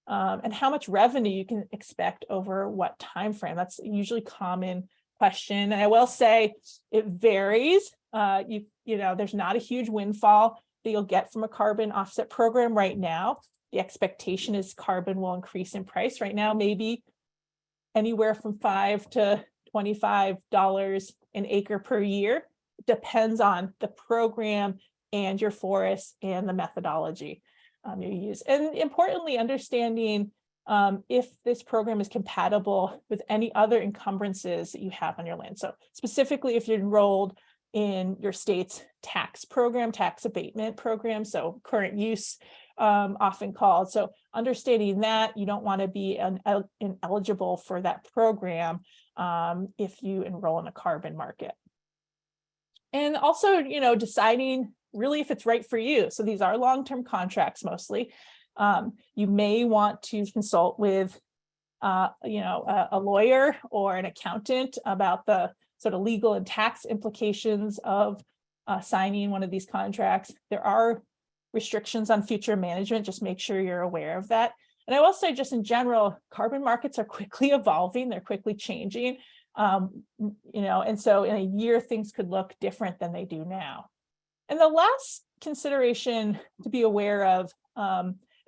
and how much revenue you can expect over what time frame. That's usually a common question. And I will say it varies. There's not a huge windfall that you'll get from a carbon offset program right now. The expectation is carbon will increase in price right now, maybe anywhere from $5 to $25 an acre per year. It depends on the program and your forest and the methodology you use. And importantly, understanding if this program is compatible with any other encumbrances that you have on your land. So specifically, if you're enrolled in your state's tax program, tax abatement program, so current use, often called. So understanding that you don't want to be ineligible for that program if you enroll in a carbon market. And also, deciding really if it's right for you. So these are long-term contracts mostly. You may want to consult with a lawyer or an accountant about the sort of legal and tax implications of signing one of these contracts. There are restrictions on future management, just make sure you're aware of that. And I will say, just in general, carbon markets are quickly evolving, they're quickly changing. And so in a year, things could look different than they do now. And the last consideration to be aware of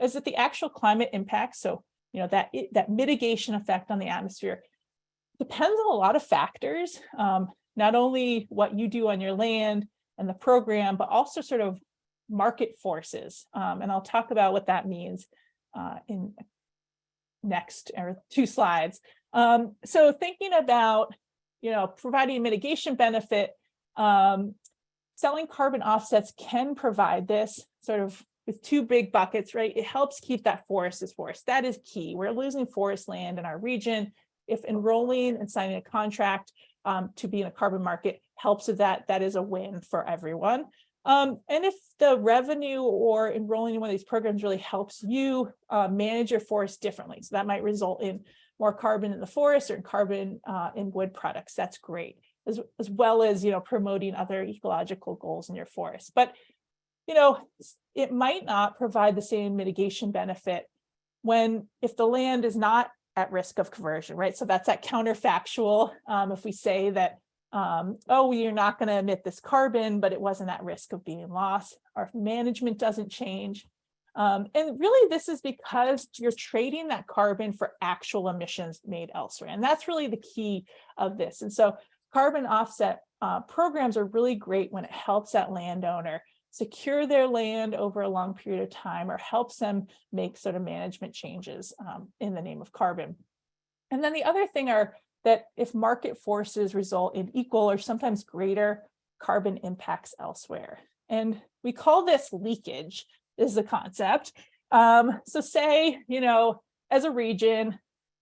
is that the actual climate impact, so that mitigation effect on the atmosphere, depends on a lot of factors, not only what you do on your land and the program, but also sort of market forces. And I'll talk about what that means in next or two slides. So thinking about, providing mitigation benefit, selling carbon offsets can provide this sort of with two big buckets, right? It helps keep that forest as forest. That is key. We're losing forest land in our region. If enrolling and signing a contract to be in a carbon market helps with that, that is a win for everyone. And if the revenue or enrolling in one of these programs really helps you manage your forest differently, so that might result in more carbon in the forest or carbon in wood products, that's great, as well as promoting other ecological goals in your forest. But it might not provide the same mitigation benefit if the land is not at risk of conversion, right? So that's that counterfactual. If we say that you're not going to emit this carbon, but it wasn't at risk of being lost, or if management doesn't change. And really, this is because you're trading that carbon for actual emissions made elsewhere. And that's really the key of this. And so carbon offset programs are really great when it helps that landowner secure their land over a long period of time, or helps them make sort of management changes in the name of carbon. And then the other thing are that if market forces result in equal or sometimes greater carbon impacts elsewhere. And we call this leakage, is the concept. So say, as a region,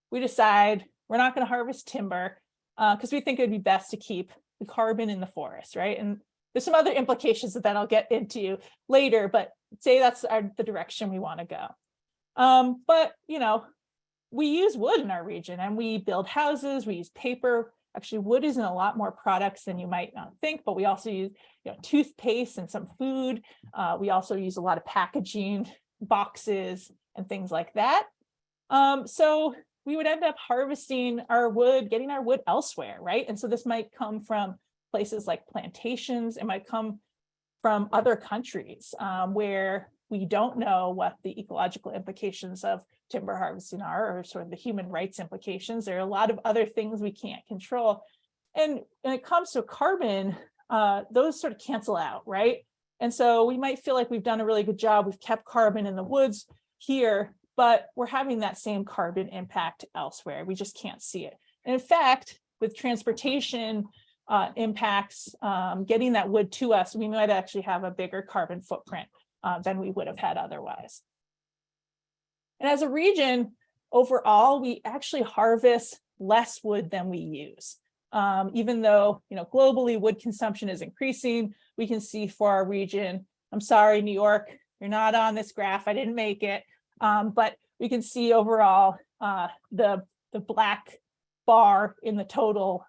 we decide we're not going to harvest timber because we think it would be best to keep the carbon in the forest, right? And there's some other implications that I'll get into later, but say that's the direction we want to go. But, we use wood in our region, and we build houses, we use paper. Actually, wood is in a lot more products than you might not think, but we also use toothpaste and some food. We also use a lot of packaging, boxes, and things like that. So we would end up harvesting our wood, getting our wood elsewhere, right? And so this might come from places like plantations. It might come from other countries where we don't know what the ecological implications of timber harvesting are, or sort of the human rights implications. There are a lot of other things we can't control. And when it comes to carbon, those sort of cancel out, right? And so we might feel like we've done a really good job. We've kept carbon in the woods here, but we're having that same carbon impact elsewhere. We just can't see it. And in fact, with transportation impacts, getting that wood to us, we might actually have a bigger carbon footprint than we would have had otherwise. And as a region, overall, we actually harvest less wood than we use. Even though, globally wood consumption is increasing, we can see for our region, I'm sorry, New York, you're not on this graph, I didn't make it, but we can see overall the black bar in the total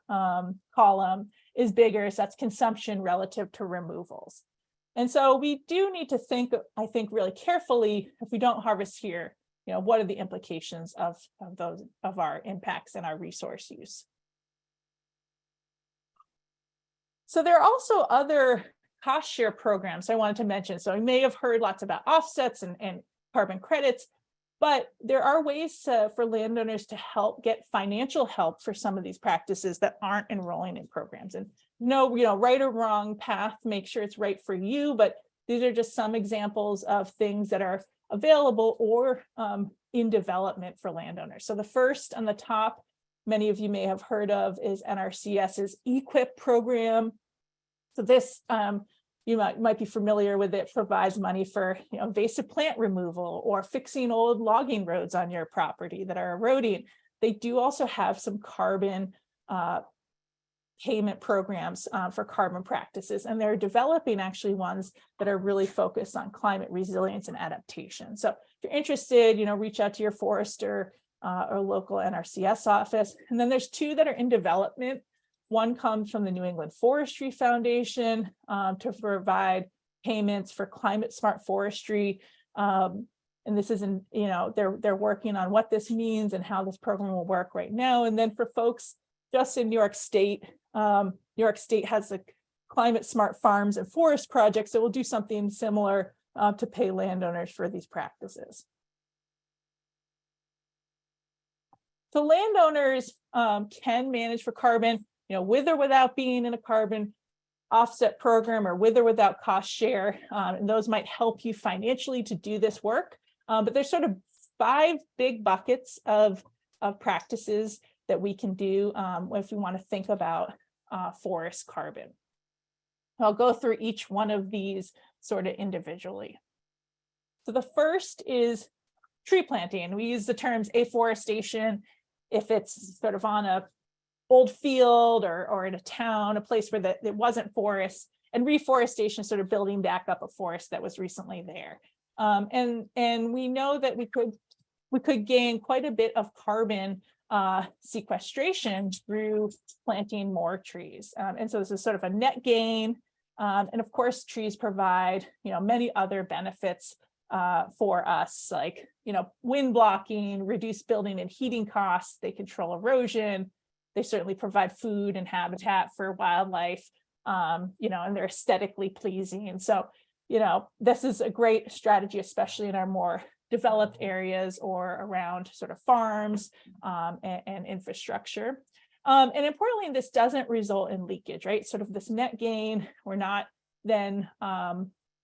column is bigger, so that's consumption relative to removals. And so we do need to think, I think, really carefully, if we don't harvest here, what are the implications of our impacts and our resource use? So there are also other cost share programs I wanted to mention. So you may have heard lots about offsets and carbon credits, but there are ways for landowners to get financial help for some of these practices that aren't enrolling in programs. And no, right or wrong path, make sure it's right for you, but these are just some examples of things that are available or in development for landowners. So the first on the top, many of you may have heard of, is NRCS's EQIP program. So this, you might be familiar with it, provides money for invasive plant removal or fixing old logging roads on your property that are eroding. They do also have some carbon payment programs for carbon practices, and they're developing actually ones that are really focused on climate resilience and adaptation. So if you're interested, reach out to your forester or local NRCS office. And then there's two that are in development. One comes from the New England Forestry Foundation to provide payments for climate smart forestry. And this isn't, they're working on what this means and how this program will work right now. And then for folks just in New York State has the climate smart farms and forest projects that will do something similar to pay landowners for these practices. So landowners can manage for carbon, with or without being in a carbon offset program, or with or without cost share. And those might help you financially to do this work. But there's sort of 5 big buckets of practices that we can do if we want to think about forest carbon. I'll go through each one of these sort of individually. So the first is tree planting. We use the terms afforestation if it's sort of on a old field or in a town, a place where it wasn't forest, and reforestation, sort of building back up a forest that was recently there. And we know that we could gain quite a bit of carbon sequestration through planting more trees. And so this is sort of a net gain. And of course, trees provide, many other benefits for us, like, wind blocking, reduced building and heating costs. They control erosion. They certainly provide food and habitat for wildlife, and they're aesthetically pleasing. And so, this is a great strategy, especially in our more developed areas or around sort of farms and infrastructure. And importantly, this doesn't result in leakage, right? Sort of this net gain, we're not then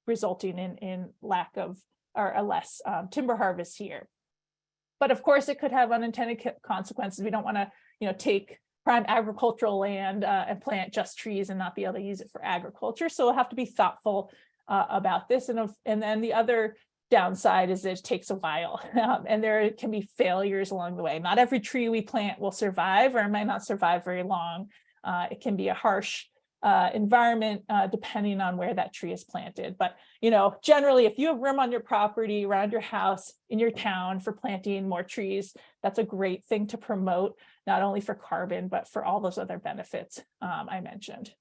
resulting in lack of or a less timber harvest here. But of course, it could have unintended consequences. We don't want to, take prime agricultural land and plant just trees and not be able to use it for agriculture. So we'll have to be thoughtful about this. And then the other downside is it takes a while, and there can be failures along the way. Not every tree we plant will survive, or might not survive very long. It can be a harsh environment depending on where that tree is planted. But generally, if you have room on your property, around your house, in your town for planting more trees, that's a great thing to promote, not only for carbon, but for all those other benefits I mentioned.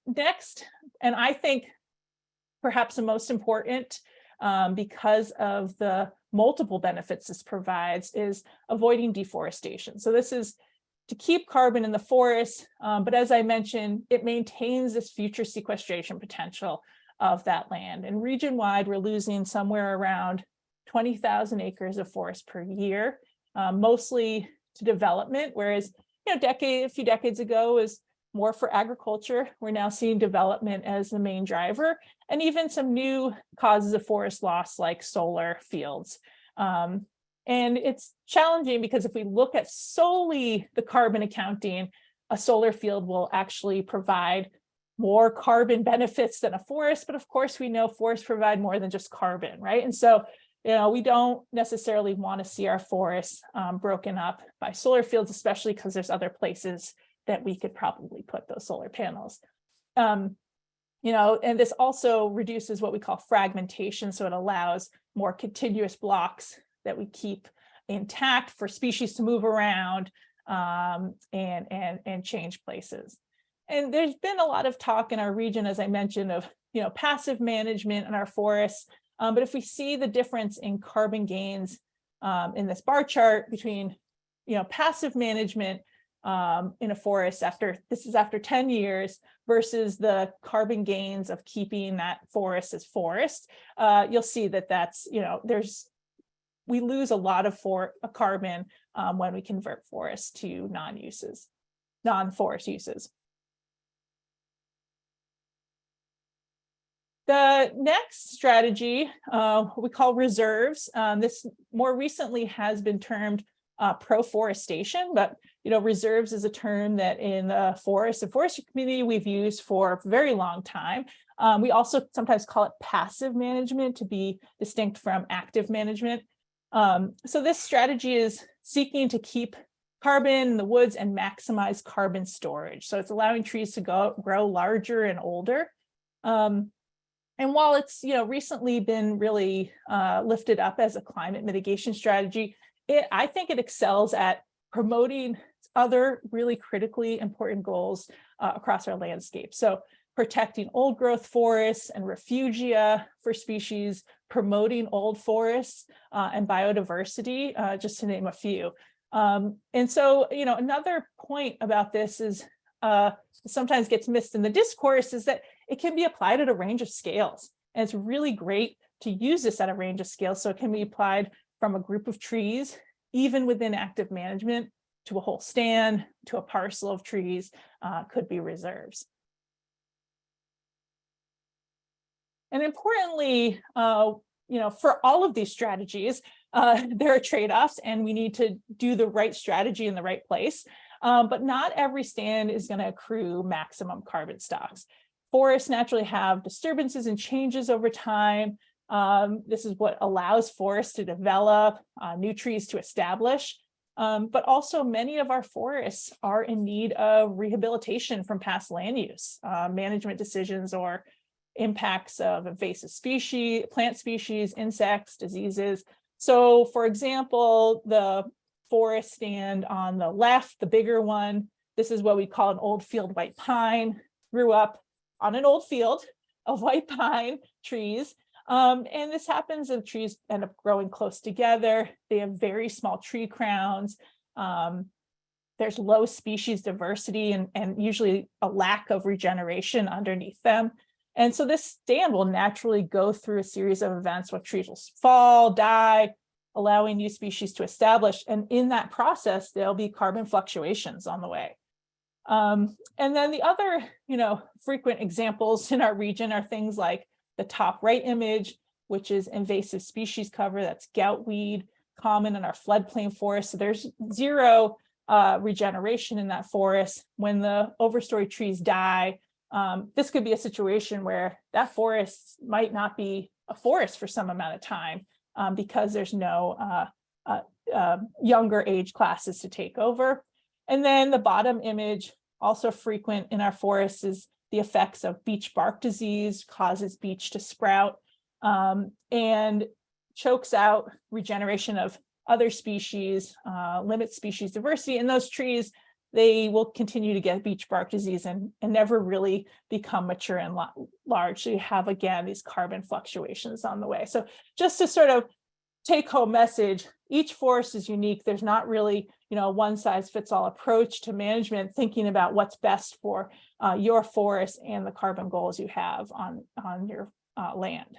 Next, and I think perhaps the most important, because of the multiple benefits this provides, is avoiding deforestation. So this is to keep carbon in the forest, but as I mentioned, it maintains this future sequestration potential of that land. And region-wide, we're losing somewhere around 20,000 acres of forest per year, mostly to development, whereas a few decades ago was more for agriculture. We're now seeing development as the main driver, and even some new causes of forest loss like solar fields. And it's challenging because if we look at solely the carbon accounting, a solar field will actually provide more carbon benefits than a forest. But of course, we know forests provide more than just carbon, right? And so, we don't necessarily want to see our forests broken up by solar fields, especially because there's other places that we could probably put those solar panels. And this also reduces what we call fragmentation. So it allows more continuous blocks that we keep intact for species to move around and change places. And there's been a lot of talk in our region, as I mentioned, of passive management in our forests. But if we see the difference in carbon gains in this bar chart between passive management in a forest after 10 years versus the carbon gains of keeping that forest as forest, you'll see that we lose a lot of carbon when we convert forests to non-forest uses. The next strategy, we call reserves. This more recently has been termed proforestation, but reserves is a term that in the forest and forestry community we've used for a very long time. We also sometimes call it passive management to be distinct from active management. So this strategy is seeking to keep carbon in the woods and maximize carbon storage. So it's allowing trees to grow larger and older. And while it's recently been really lifted up as a climate mitigation strategy, I think it excels at promoting other really critically important goals across our landscape. So protecting old growth forests and refugia for species, promoting old forests and biodiversity, just to name a few. And so, another point about this is sometimes gets missed in the discourse is that it can be applied at a range of scales. And it's really great to use this at a range of scales. So it can be applied from a group of trees, even within active management, to a whole stand, to a parcel of trees, could be reserves. And importantly, for all of these strategies, there are trade-offs and we need to do the right strategy in the right place. But not every stand is going to accrue maximum carbon stocks. Forests naturally have disturbances and changes over time. This is what allows forests to develop, new trees to establish. But also many of our forests are in need of rehabilitation from past land use, management decisions, or impacts of invasive species, plant species, insects, diseases. So for example, the forest stand on the left, the bigger one, this is what we call an old field white pine, grew up on an old field of white pine trees. And this happens if trees end up growing close together. They have very small tree crowns. There's low species diversity and usually a lack of regeneration underneath them. And so this stand will naturally go through a series of events where trees will fall, die, allowing new species to establish. And in that process, there'll be carbon fluctuations on the way. And then the other, frequent examples in our region are things like the top right image, which is invasive species cover. That's goutweed, common in our floodplain forest. So there's zero regeneration in that forest. When the overstory trees die, this could be a situation where that forest might not be a forest for some amount of time because there's no younger age classes to take over. And then the bottom image, also frequent in our forests, is the effects of beech bark disease, causes beech to sprout and chokes out regeneration of other species, limits species diversity. And those trees, they will continue to get beech bark disease and never really become mature and large. So you have, again, these carbon fluctuations on the way. So just to sort of take home message, each forest is unique. There's not really a one-size-fits-all approach to management, thinking about what's best for your forest and the carbon goals you have on your land.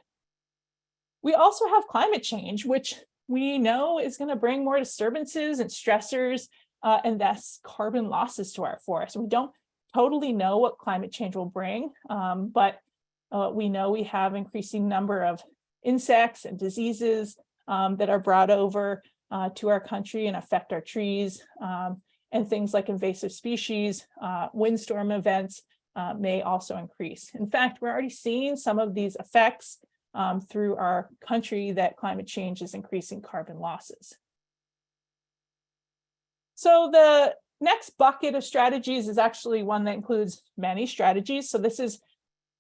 We also have climate change, which we know is going to bring more disturbances and stressors and thus carbon losses to our forests. We don't totally know what climate change will bring, but we know we have increasing number of insects and diseases that are brought over to our country and affect our trees, and things like invasive species, windstorm events may also increase. In fact, we're already seeing some of these effects through our country, that climate change is increasing carbon losses. So the next bucket of strategies is actually one that includes many strategies. So this is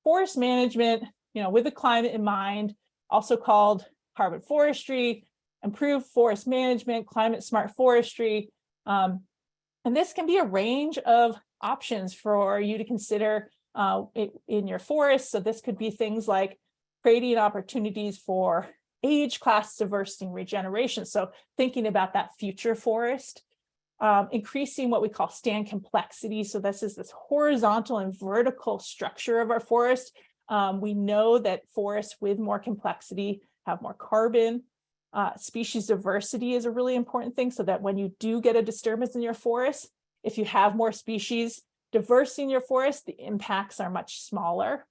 forest management, with the climate in mind, also called carbon forestry, improved forest management, climate smart forestry. And this can be a range of options for you to consider in your forest. So this could be things like creating opportunities for age class diversity and regeneration. So thinking about that future forest, increasing what we call stand complexity. So this is this horizontal and vertical structure of our forest. We know that forests with more complexity have more carbon. Species diversity is a really important thing, so that when you do get a disturbance in your forest, if you have more species diversity in your forest, the impacts are much smaller.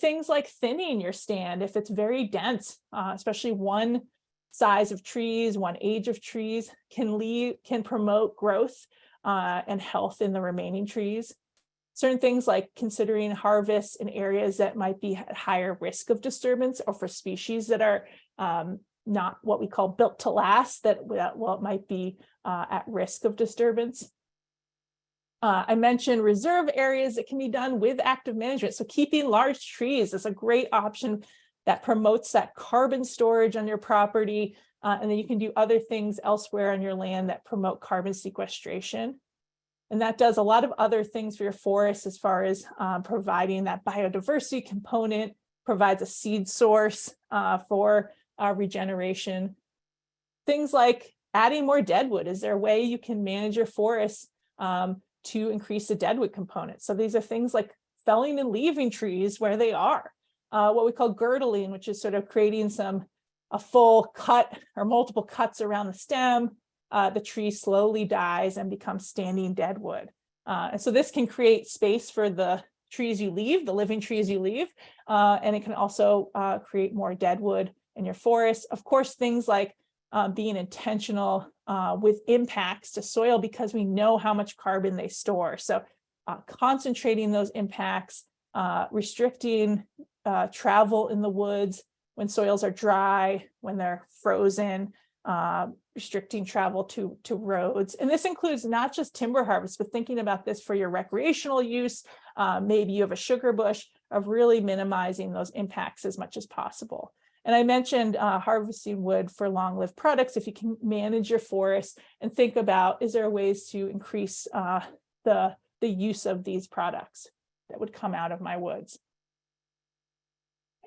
Things like thinning your stand, if it's very dense, especially one size of trees, one age of trees, can promote growth and health in the remaining trees. Certain things like considering harvests in areas that might be at higher risk of disturbance, or for species that are not what we call built to last, that might be at risk of disturbance. I mentioned reserve areas that can be done with active management. So keeping large trees is a great option that promotes that carbon storage on your property. And then you can do other things elsewhere on your land that promote carbon sequestration. And that does a lot of other things for your forest, as far as providing that biodiversity component, provides a seed source for regeneration. Things like adding more deadwood. Is there a way you can manage your forest to increase the deadwood component? So these are things like felling and leaving trees where they are. What we call girdling, which is sort of creating a full cut or multiple cuts around the stem. The tree slowly dies and becomes standing deadwood. And so this can create space for the trees you leave, the living trees you leave, and it can also create more deadwood in your forest. Of course, things like being intentional with impacts to soil, because we know how much carbon they store. So concentrating those impacts, restricting travel in the woods when soils are dry, when they're frozen, restricting travel to roads. And this includes not just timber harvest, but thinking about this for your recreational use. Maybe you have a sugar bush, of really minimizing those impacts as much as possible. And I mentioned harvesting wood for long-lived products. If you can manage your forest and think about, is there ways to increase the use of these products that would come out of my woods?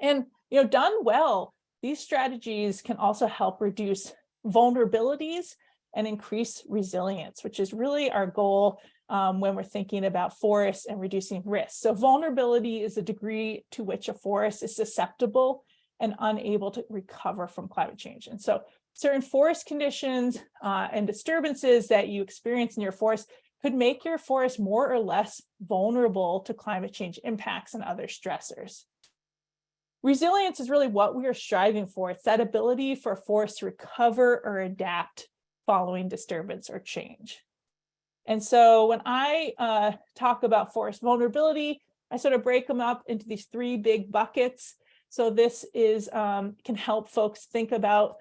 And done well, these strategies can also help reduce vulnerabilities and increase resilience, which is really our goal when we're thinking about forests and reducing risk. So vulnerability is the degree to which a forest is susceptible and unable to recover from climate change. And so certain forest conditions and disturbances that you experience in your forest could make your forest more or less vulnerable to climate change impacts and other stressors. Resilience is really what we are striving for. It's that ability for a forest to recover or adapt following disturbance or change. And so when I talk about forest vulnerability, I sort of break them up into these three big buckets. So this is can help folks think about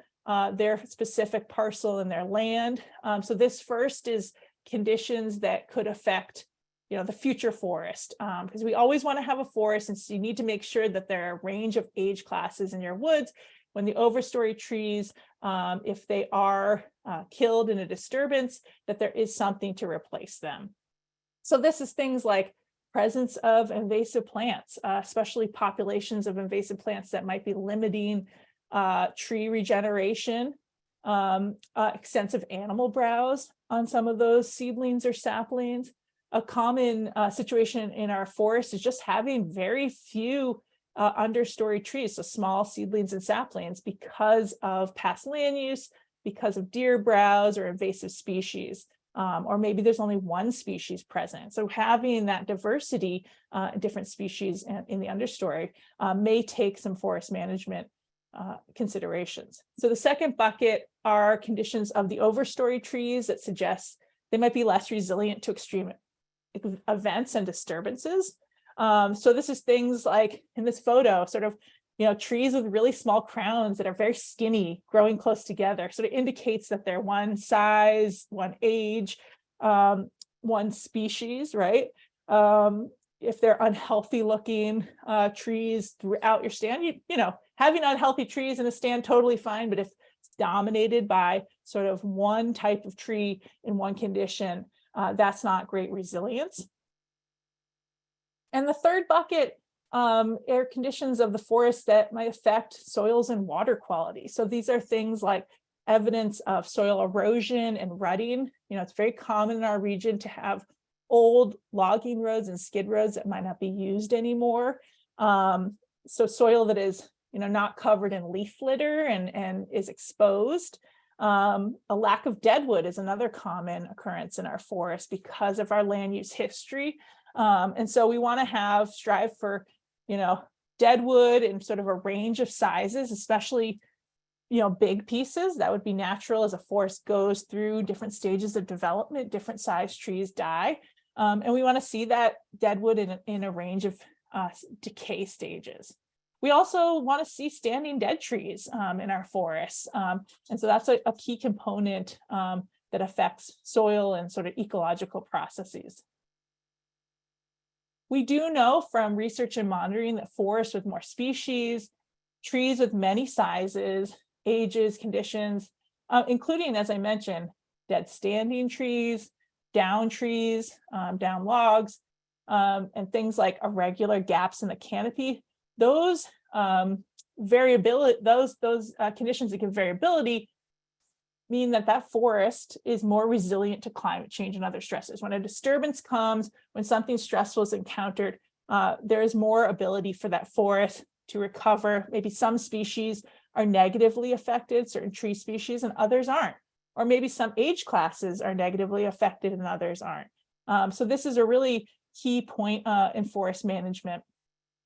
their specific parcel and their land. So this first is conditions that could affect the future forest, because we always want to have a forest, and so you need to make sure that there are a range of age classes in your woods. When the overstory trees, if they are killed in a disturbance, that there is something to replace them. So this is things like presence of invasive plants, especially populations of invasive plants that might be limiting tree regeneration. extensive animal browse on some of those seedlings or saplings. A common situation in our forest is just having very few understory trees, so small seedlings and saplings, because of past land use, because of deer browse or invasive species, or maybe there's only one species present. So having that diversity, different species in the understory may take some forest management considerations. So the second bucket are conditions of the overstory trees that suggest they might be less resilient to extreme events and disturbances. So this is things like in this photo, sort of, trees with really small crowns that are very skinny, growing close together. So it indicates that they're one size, one age, one species, right? If they're unhealthy looking trees throughout your stand, having unhealthy trees in a stand, totally fine. But if it's dominated by sort of one type of tree in one condition, that's not great resilience. And the third bucket are conditions of the forest that might affect soils and water quality. So these are things like evidence of soil erosion and rutting. It's very common in our region to have old logging roads and skid roads that might not be used anymore. So soil that is, not covered in leaf litter and is exposed. A lack of deadwood is another common occurrence in our forest because of our land use history. And so we want to strive for, deadwood in sort of a range of sizes, especially, big pieces. That would be natural as a forest goes through different stages of development, different size trees die. And we want to see that deadwood in a range of decay stages. We also want to see standing dead trees in our forests. And so that's a key component that affects soil and sort of ecological processes. We do know from research and monitoring that forests with more species, trees with many sizes, ages, conditions, including, as I mentioned, dead standing trees, down trees, down logs, and things like irregular gaps in the canopy. Those variability, those conditions that give variability mean that forest is more resilient to climate change and other stresses. When a disturbance comes, when something stressful is encountered, there is more ability for that forest to recover. Maybe some species are negatively affected, certain tree species, and others aren't. Or maybe some age classes are negatively affected and others aren't. So this is a really key point in forest management.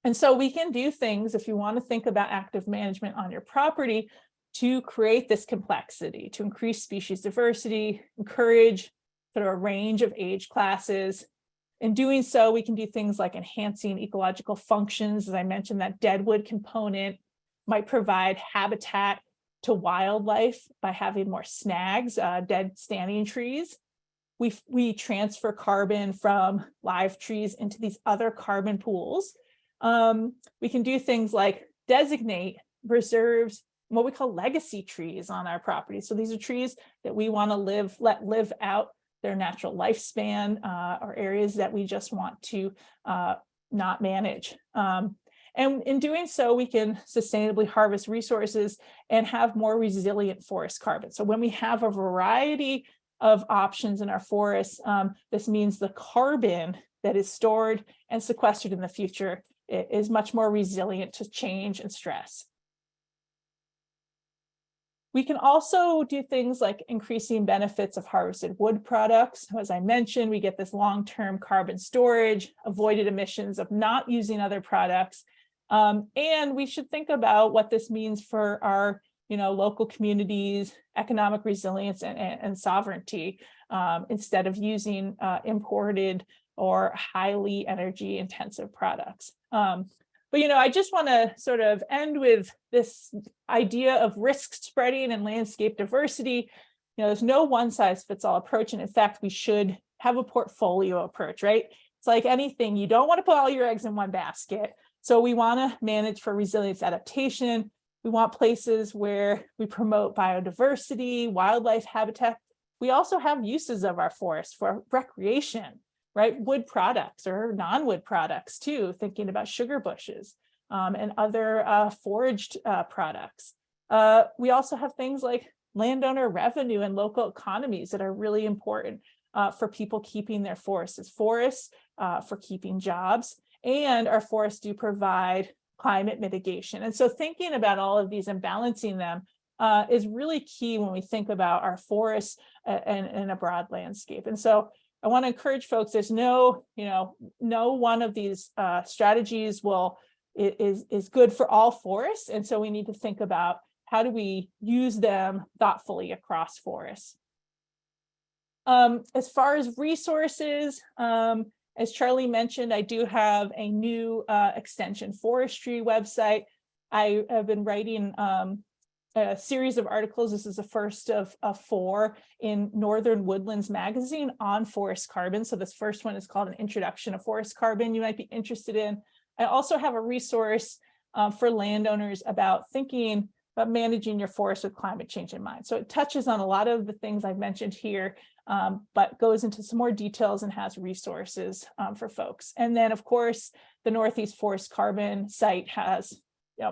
And so we can do things, if you want to think about active management on your property, to create this complexity, to increase species diversity, encourage sort of a range of age classes. In doing so, we can do things like enhancing ecological functions. As I mentioned, that deadwood component might provide habitat to wildlife by having more snags, dead standing trees. We transfer carbon from live trees into these other carbon pools. We can do things like designate reserves, what we call legacy trees on our property. So these are trees that we want to let live out their natural lifespan, or areas that we just want to not manage. And in doing so, we can sustainably harvest resources and have more resilient forest carbon. So when we have a variety of options in our forests, this means the carbon that is stored and sequestered in the future is much more resilient to change and stress. We can also do things like increasing benefits of harvested wood products. As I mentioned, we get this long-term carbon storage, avoided emissions of not using other products. And we should think about what this means for our local communities, economic resilience and sovereignty, instead of using imported or highly energy intensive products. But I just want to sort of end with this idea of risk spreading and landscape diversity. There's no one size fits all approach. And in fact, we should have a portfolio approach, right? It's like anything, you don't want to put all your eggs in one basket. So we want to manage for resilience adaptation. We want places where we promote biodiversity, wildlife habitat. We also have uses of our forests for recreation, right? Wood products or non-wood products too, thinking about sugar bushes and other foraged products. We also have things like landowner revenue and local economies that are really important for people keeping their forests. Forests for keeping jobs, and our forests do provide climate mitigation. And so thinking about all of these and balancing them is really key when we think about our forests and a broad landscape. And so I want to encourage folks, there's no one of these strategies is good for all forests. And so we need to think about how do we use them thoughtfully across forests. As far as resources, as Charlie mentioned, I do have a new extension forestry website. I have been writing a series of articles. This is the first of 4 in Northern Woodlands magazine on forest carbon. So this first one is called An Introduction to Forest Carbon you might be interested in. I also have a resource for landowners about thinking about managing your forest with climate change in mind. So it touches on a lot of the things I've mentioned here, but goes into some more details and has resources for folks. And then, of course, the Northeast Forest Carbon site has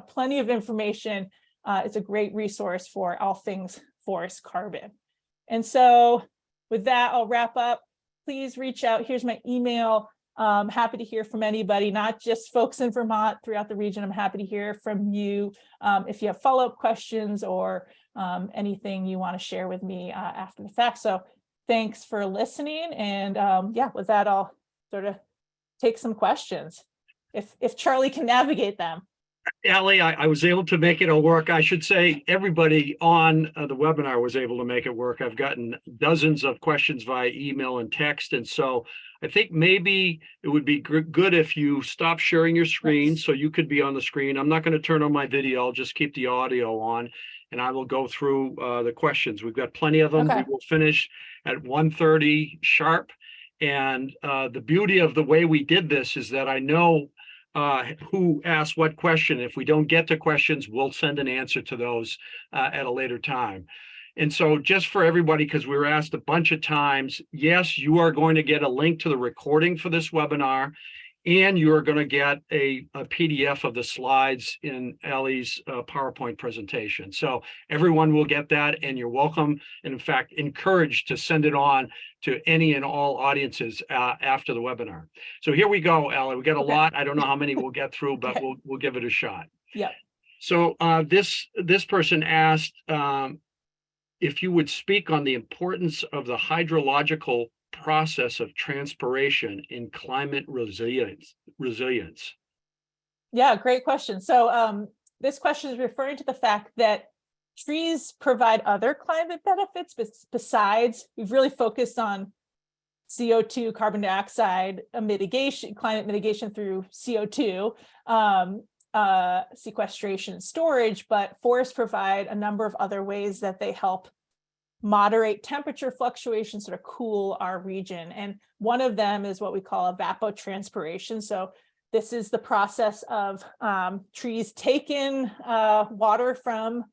plenty of information. It's a great resource for all things forest carbon. And so with that, I'll wrap up. Please reach out. Here's my email. Happy to hear from anybody, not just folks in Vermont, throughout the region. I'm happy to hear from you if you have follow-up questions or anything you want to share with me after the fact. So thanks for listening. And yeah, with that, I'll sort of take some questions if Charlie can navigate them. Allie, I was able to make it all work. I should say everybody on the webinar was able to make it work. I've gotten dozens of questions via email and text. And so I think maybe it would be good if you stop sharing your screen so you could be on the screen. I'm not going to turn on my video. I'll just keep the audio on and I will go through the questions. We've got plenty of them. Okay. We will finish at 1:30 sharp. And the beauty of the way we did this is that I know who asked what question. If we don't get to questions, we'll send an answer to those at a later time. And so just for everybody, because we were asked a bunch of times, yes, you are going to get a link to the recording for this webinar, and you're going to get a PDF of the slides in Allie's PowerPoint presentation. So everyone will get that, and you're welcome, and in fact, encouraged to send it on to any and all audiences after the webinar. So here we go, Allie. We got a lot. I don't know how many we'll get through, but we'll give it a shot. Yeah. So this person asked if you would speak on the importance of the hydrological process of transpiration in climate resilience. Yeah, great question. So this question is referring to the fact that trees provide other climate benefits, but besides, we've really focused on CO2, carbon dioxide mitigation, climate mitigation through CO2, sequestration and storage, but forests provide a number of other ways that they help moderate temperature fluctuations, sort of cool our region. And one of them is what we call evapotranspiration. So this is the process of trees take in water from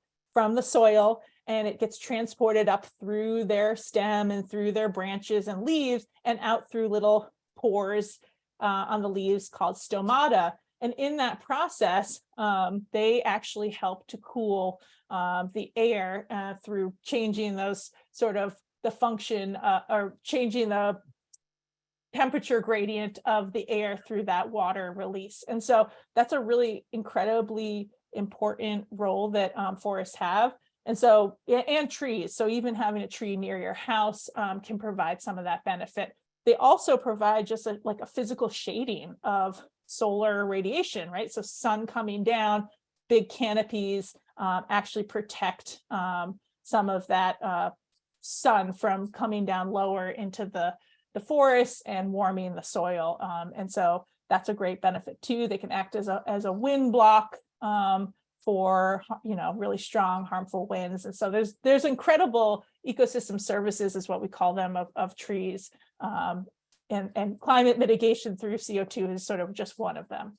the soil, and it gets transported up through their stem and through their branches and leaves and out through little pores on the leaves called stomata. And in that process, they actually help to cool the air through changing those sort of the function or changing the temperature gradient of the air through that water release. And so that's a really incredibly important role that forests have. And so, and trees. So even having a tree near your house can provide some of that benefit. They also provide just like a physical shading of solar radiation, right? So sun coming down, big canopies actually protect some of that sun from coming down lower into the forest and warming the soil. And so that's a great benefit too. They can act as a wind block for really strong harmful winds. And so there's incredible ecosystem services is what we call them of trees. And climate mitigation through CO2 is sort of just one of them.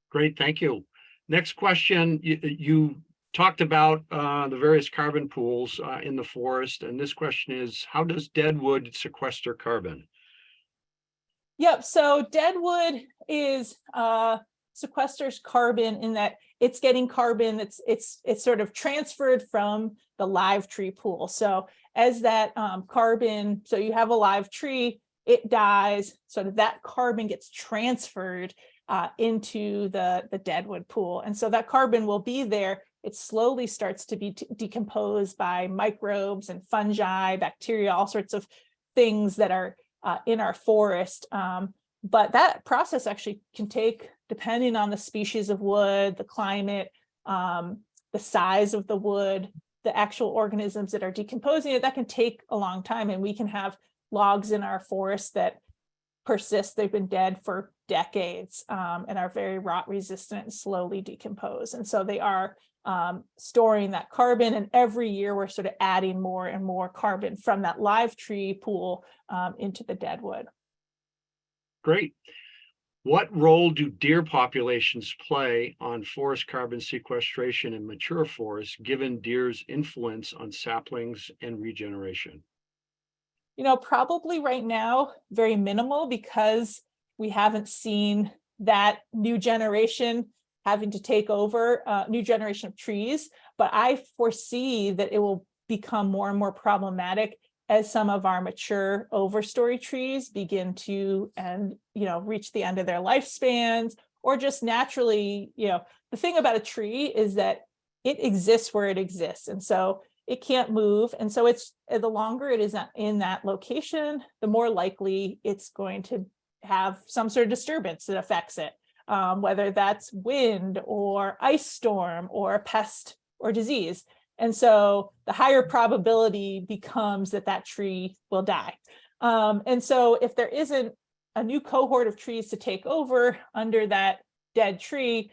Great, thank you. Next question, you talked about the various carbon pools in the forest, and this question is, how does deadwood sequester carbon? Yep, so deadwood is sequesters carbon in that it's getting carbon it's sort of transferred from the live tree pool. So as that carbon, so you have a live tree, it dies, sort of that carbon gets transferred into the deadwood pool. And so that carbon will be there. It slowly starts to be decomposed by microbes and fungi, bacteria, all sorts of things that are in our forest. But that process actually can take, depending on the species of wood, the climate, the size of the wood, the actual organisms that are decomposing it, that can take a long time. And we can have logs in our forest that persist. They've been dead for decades and are very rot resistant and slowly decompose. And so they are storing that carbon. And every year we're sort of adding more and more carbon from that live tree pool into the deadwood. Great. What role do deer populations play on forest carbon sequestration in mature forests, given deer's influence on saplings and regeneration? Probably right now, very minimal, because we haven't seen that new generation having to take over, new generation of trees. But I foresee that it will become more and more problematic as some of our mature overstory trees begin to reach the end of their lifespans, or just naturally, the thing about a tree is that it exists where it exists. And so it can't move. And so it's the longer it is in that location, the more likely it's going to have some sort of disturbance that affects it, whether that's wind or ice storm or pest or disease. And so the higher probability becomes that tree will die. And so if there isn't a new cohort of trees to take over under that dead tree,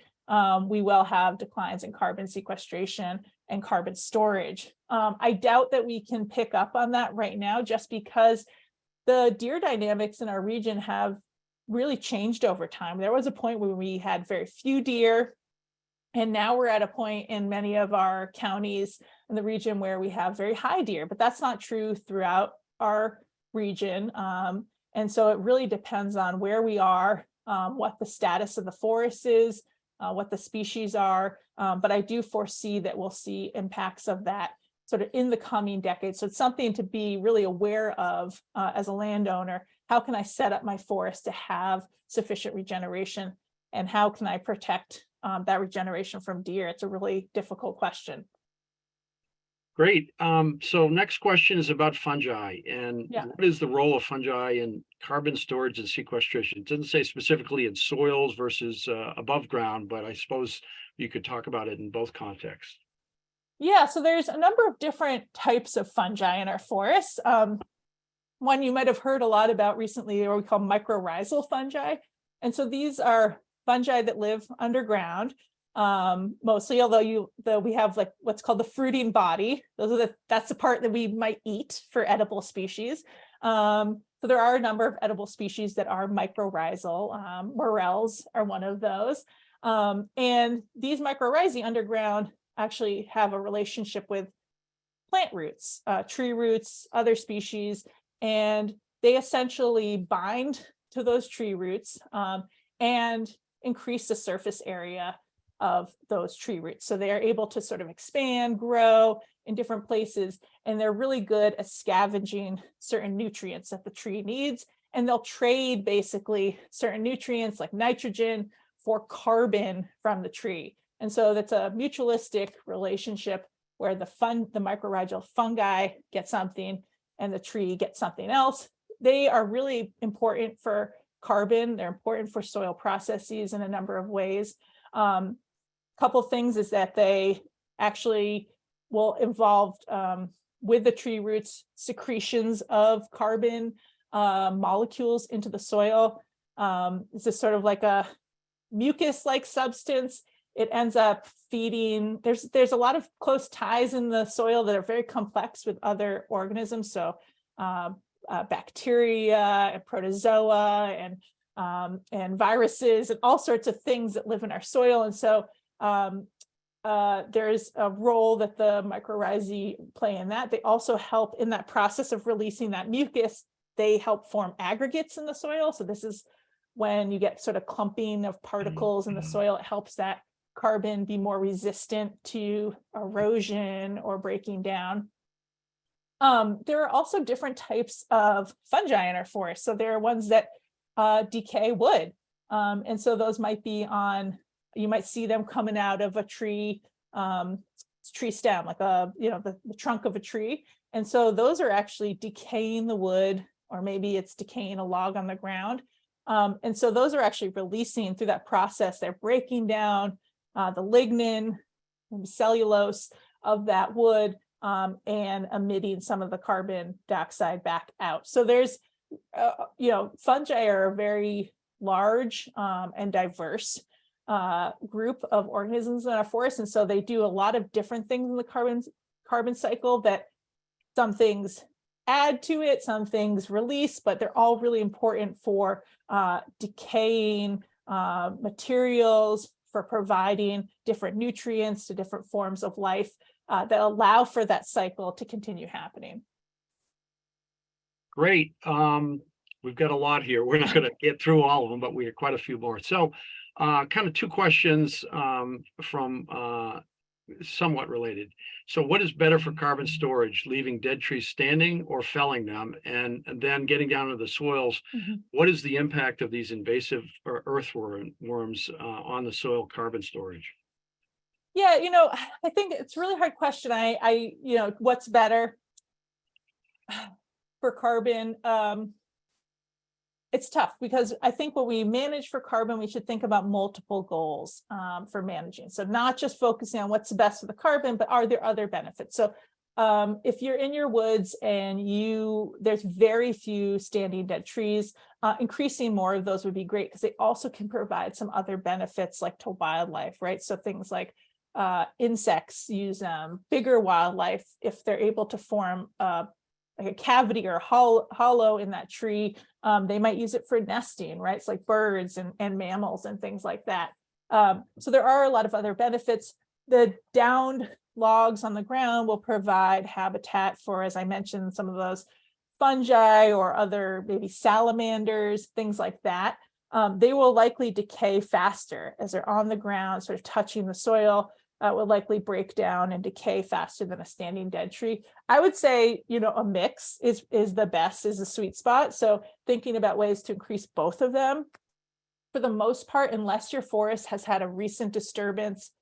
we will have declines in carbon sequestration and carbon storage. I doubt that we can pick up on that right now, just because the deer dynamics in our region have really changed over time. There was a point where we had very few deer, and now we're at a point in many of our counties in the region where we have very high deer, but that's not true throughout our region. And so it really depends on where we are, what the status of the forest is, what the species are. But I do foresee that we'll see impacts of that sort of in the coming decades. So it's something to be really aware of as a landowner. How can I set up my forest to have sufficient regeneration? And how can I protect that regeneration from deer? It's a really difficult question. Great. So next question is about fungi, and what is the role of fungi in carbon storage and sequestration? It doesn't say specifically in soils versus above ground, but I suppose you could talk about it in both contexts. Yeah, so there's a number of different types of fungi in our forests. One you might have heard a lot about recently, or we call mycorrhizal fungi. And so these are fungi that live underground, mostly, although we have like what's called the fruiting body. That's the part that we might eat for edible species. So there are a number of edible species that are mycorrhizal. Morels are one of those. And these mycorrhizae underground actually have a relationship with plant roots, tree roots, other species, and they essentially bind to those tree roots and increase the surface area of those tree roots. So they are able to sort of expand, grow in different places, and they're really good at scavenging certain nutrients that the tree needs. And they'll trade basically certain nutrients like nitrogen for carbon from the tree. And so that's a mutualistic relationship where the mycorrhizal fungi get something and the tree gets something else. They are really important for carbon. They're important for soil processes in a number of ways. Couple things is that they actually will involve with the tree roots secretions of carbon molecules into the soil. This is sort of like a mucus-like substance. It ends up feeding, there's a lot of close ties in the soil that are very complex with other organisms. So bacteria and protozoa and viruses and all sorts of things that live in our soil. And so there's a role that the mycorrhizae play in that. They also help in that process of releasing that mucus. They help form aggregates in the soil. So this is when you get sort of clumping of particles in the soil, it helps that carbon be more resistant to erosion or breaking down. There are also different types of fungi in our forest. So there are ones that decay wood. And so those might be on, you might see them coming out of a tree, tree stem, like the trunk of a tree. And so those are actually decaying the wood, or maybe it's decaying a log on the ground. And so those are actually releasing through that process. They're breaking down the lignin and cellulose of that wood and emitting some of the carbon dioxide back out. So there's, fungi are a very large and diverse group of organisms in our forest. And so they do a lot of different things in the carbon cycle, that some things add to it, some things release, but they're all really important for decaying materials, for providing different nutrients to different forms of life that allow for that cycle to continue happening. Great. We've got a lot here. We're not going to get through all of them, but we have quite a few more. So kind of two questions from somewhat related. So what is better for carbon storage, leaving dead trees standing or felling them? And then getting down to the soils, what is the impact of these invasive earthworms on the soil carbon storage? Yeah, I think it's a really hard question. What's better for carbon? It's tough, because I think when we manage for carbon, we should think about multiple goals for managing. So not just focusing on what's the best for the carbon, but are there other benefits? So if you're in your woods and there's very few standing dead trees, increasing more of those would be great, because they also can provide some other benefits, like to wildlife, right? So things like insects use bigger wildlife, if they're able to form like a cavity or hollow in that tree, they might use it for nesting, right? It's like birds and mammals and things like that. So there are a lot of other benefits. The downed logs on the ground will provide habitat for, as I mentioned, some of those fungi or other maybe salamanders, things like that. They will likely decay faster as they're on the ground, sort of touching the soil. Will likely break down and decay faster than a standing dead tree. I would say, a mix is the best, is the sweet spot. So thinking about ways to increase both of them. For the most part, unless your forest has had a recent disturbance,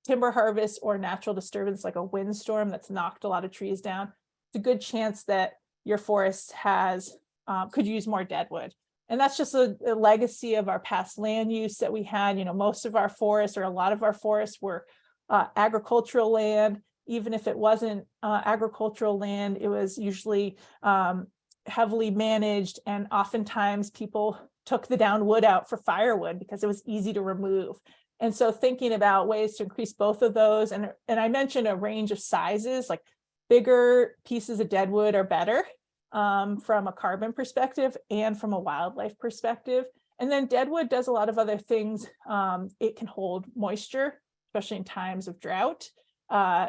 timber harvest or natural disturbance like a windstorm that's knocked a lot of trees down, it's a good chance that your forest could use more deadwood. And that's just a legacy of our past land use that we had. Most of our forests, or a lot of our forests, were agricultural land. Even if it wasn't agricultural land, it was usually heavily managed, and oftentimes people took the down wood out for firewood because it was easy to remove. And so thinking about ways to increase both of those, and I mentioned a range of sizes, like bigger pieces of deadwood are better from a carbon perspective and from a wildlife perspective. And then deadwood does a lot of other things. It can hold moisture, especially in times of drought.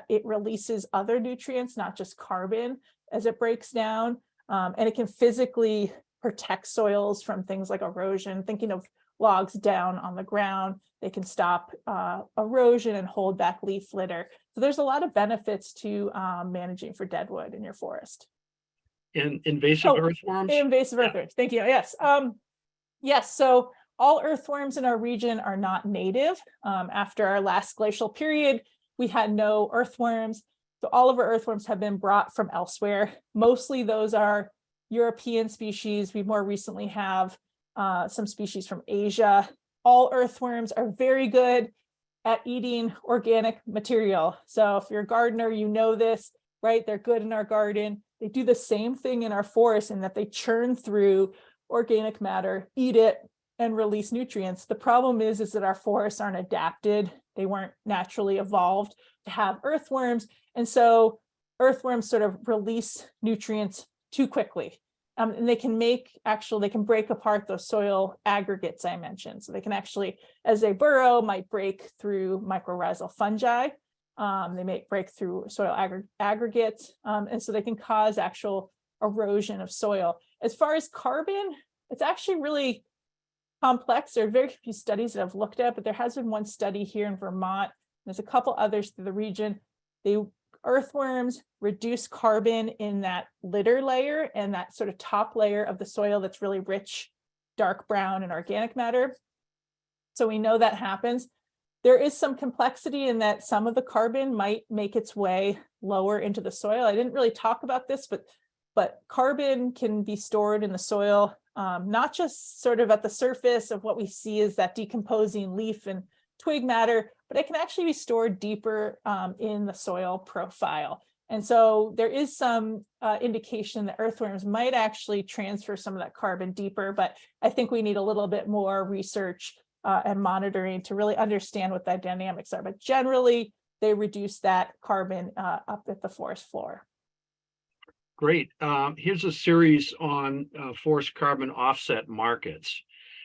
It releases other nutrients, not just carbon, as it breaks down. And it can physically protect soils from things like erosion. Thinking of logs down on the ground, they can stop erosion and hold back leaf litter. So there's a lot of benefits to managing for deadwood in your forest. And invasive earthworms? Invasive earthworms, thank you, yes. Yes, so all earthworms in our region are not native. After our last glacial period, we had no earthworms. So all of our earthworms have been brought from elsewhere. Mostly those are European species. We more recently have some species from Asia. All earthworms are very good at eating organic material. So if you're a gardener, you know this, right? They're good in our garden. They do the same thing in our forest in that they churn through organic matter, eat it, and release nutrients. The problem is that our forests aren't adapted. They weren't naturally evolved to have earthworms. And so earthworms sort of release nutrients too quickly. And they can break apart those soil aggregates I mentioned. So they can actually, as they burrow, might break through mycorrhizal fungi. They may break through soil aggregates. And so they can cause actual erosion of soil. As far as carbon, it's actually really complex. There are very few studies that I've looked at, but there has been one study here in Vermont. There's a couple others through the region. Earthworms reduce carbon in that litter layer and that sort of top layer of the soil that's really rich, dark brown and organic matter. So we know that happens. There is some complexity in that some of the carbon might make its way lower into the soil. I didn't really talk about this, but carbon can be stored in the soil, not just sort of at the surface of what we see as that decomposing leaf and twig matter, but it can actually be stored deeper in the soil profile. And so there is some indication that earthworms might actually transfer some of that carbon deeper, but I think we need a little bit more research and monitoring to really understand what the dynamics are. But generally, they reduce that carbon up at the forest floor. Great. Here's a series on forest carbon offset markets.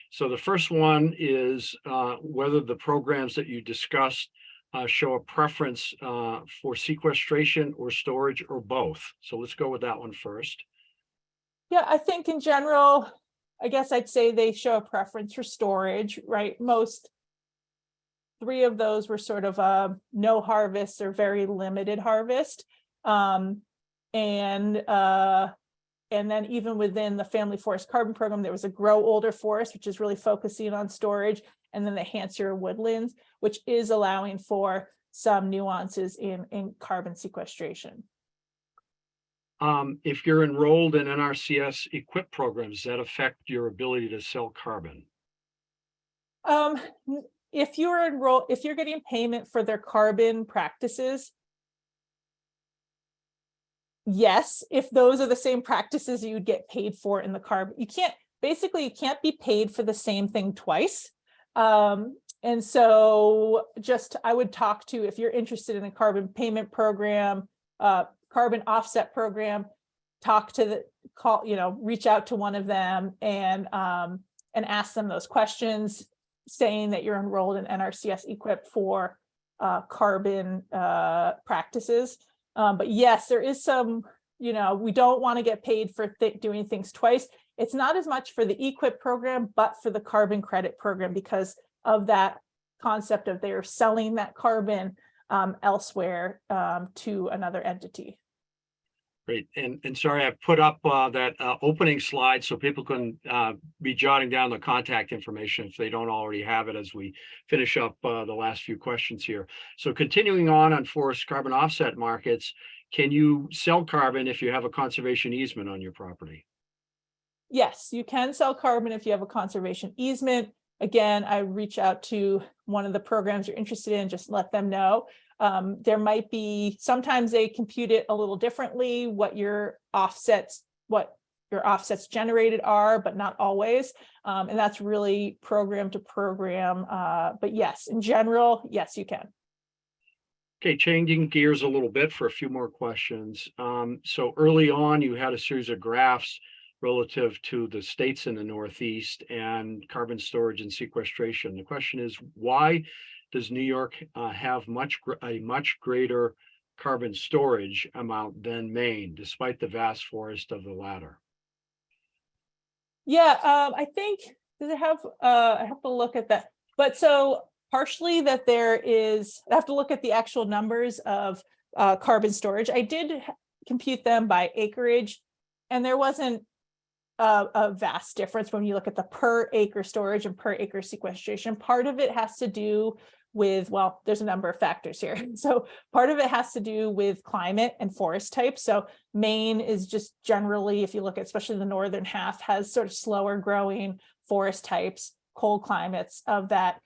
So the first one is whether the programs that you discussed show a preference for sequestration or storage or both. So let's go with that one first. Yeah, I think in general, I guess I'd say they show a preference for storage, right? Most 3 of those were sort of a no harvest or very limited harvest. And then even within the Family Forest Carbon Program, there was a Grow Older Forest, which is really focusing on storage, and then the Enhance Your Woodlands, which is allowing for some nuances in carbon sequestration. If you're enrolled in NRCS EQIP programs, does that affect your ability to sell carbon? If you're getting payment for their carbon practices, yes, if those are the same practices you would get paid for in the carbon, you can't be paid for the same thing twice. And so I would talk to, if you're interested in a carbon payment program, carbon offset program, reach out to one of them and ask them those questions, saying that you're enrolled in NRCS EQIP for carbon practices. But yes, there is some, we don't want to get paid for doing things twice. It's not as much for the EQIP program, but for the carbon credit program, because of that concept of they're selling that carbon elsewhere to another entity. Great. And sorry, I put up that opening slide so people can be jotting down the contact information if they don't already have it as we finish up the last few questions here. So continuing on forest carbon offset markets, can you sell carbon if you have a conservation easement on your property? Yes, you can sell carbon if you have a conservation easement. Again, I reach out to one of the programs you're interested in, just let them know. There might be, sometimes they compute it a little differently, what your offsets generated are, but not always. And that's really program to program. But yes, in general, yes, you can. Okay, changing gears a little bit for a few more questions. So early on, you had a series of graphs relative to the states in the Northeast and carbon storage and sequestration. The question is, why does New York have a much greater carbon storage amount than Maine, despite the vast forest of the latter? Yeah, I think, does it have, I have to look at that. But so partially that I have to look at the actual numbers of carbon storage. I did compute them by acreage, and there wasn't a vast difference when you look at the per acre storage and per acre sequestration. Part of it has to do with, well, there's a number of factors here. So part of it has to do with climate and forest type. So Maine is just generally, if you look at especially the northern half, has sort of slower growing forest types, cold climates of that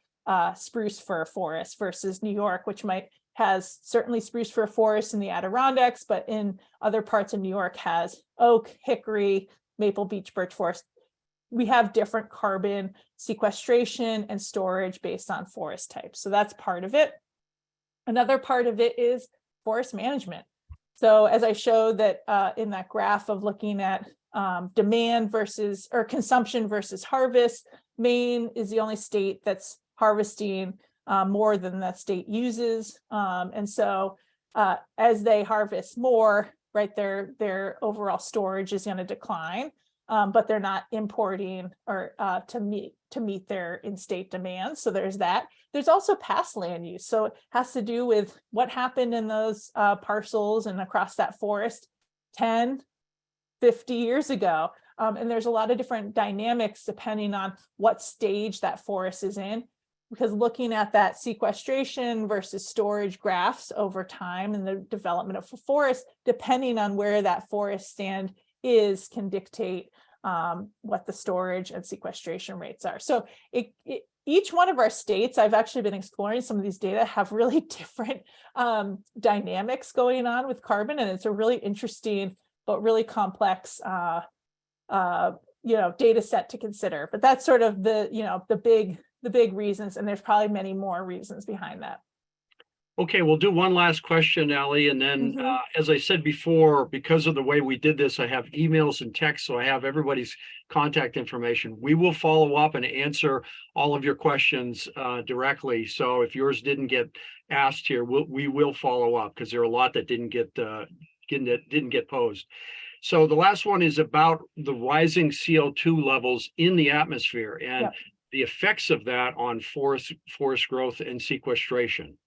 spruce fir forest, versus New York, which has certainly spruce fir forest in the Adirondacks, but in other parts of New York has oak, hickory, maple, beech, birch forest. We have different carbon sequestration and storage based on forest types. So that's part of it. Another part of it is forest management. So as I showed that in that graph of looking at demand versus, or consumption versus harvest, Maine is the only state that's harvesting more than the state uses. And so as they harvest more, right, their overall storage is going to decline. but they're not importing or to meet their in-state demands. So there's that. There's also past land use. So it has to do with what happened in those parcels and across that forest 10, 50 years ago. And there's a lot of different dynamics depending on what stage that forest is in, because looking at that sequestration versus storage graphs over time and the development of a forest, depending on where that forest stand is, can dictate what the storage and sequestration rates are. So each one of our states, I've actually been exploring some of these data, have really different dynamics going on with carbon, and it's a really interesting but really complex data set to consider. But that's sort of the big reasons, and there's probably many more reasons behind that. Okay, we'll do one last question, Allie, and then as I said before, because of the way we did this, I have emails and texts, so I have everybody's contact information. We will follow up and answer all of your questions directly. So if yours didn't get asked here, we will follow up, because there are a lot that didn't get posed. So the last one is about the rising CO2 levels in the atmosphere and the effects of that on forest growth and sequestration.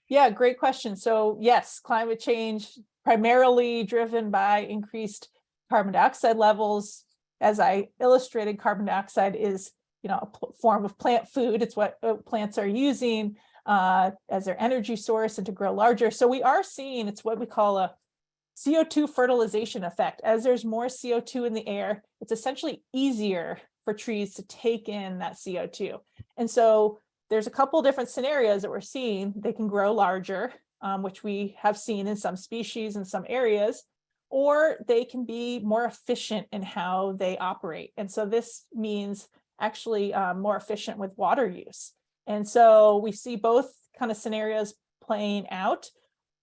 Yeah, great question. So yes, climate change primarily driven by increased carbon dioxide levels. As I illustrated, carbon dioxide is a form of plant food. It's what plants are using as their energy source and to grow larger. So we are seeing, it's what we call a CO2 fertilization effect. As there's more CO2 in the air, it's essentially easier for trees to take in that CO2. And so there's a couple different scenarios that we're seeing. They can grow larger, which we have seen in some species in some areas, or they can be more efficient in how they operate. And so this means actually more efficient with water use. And so we see both kind of scenarios playing out.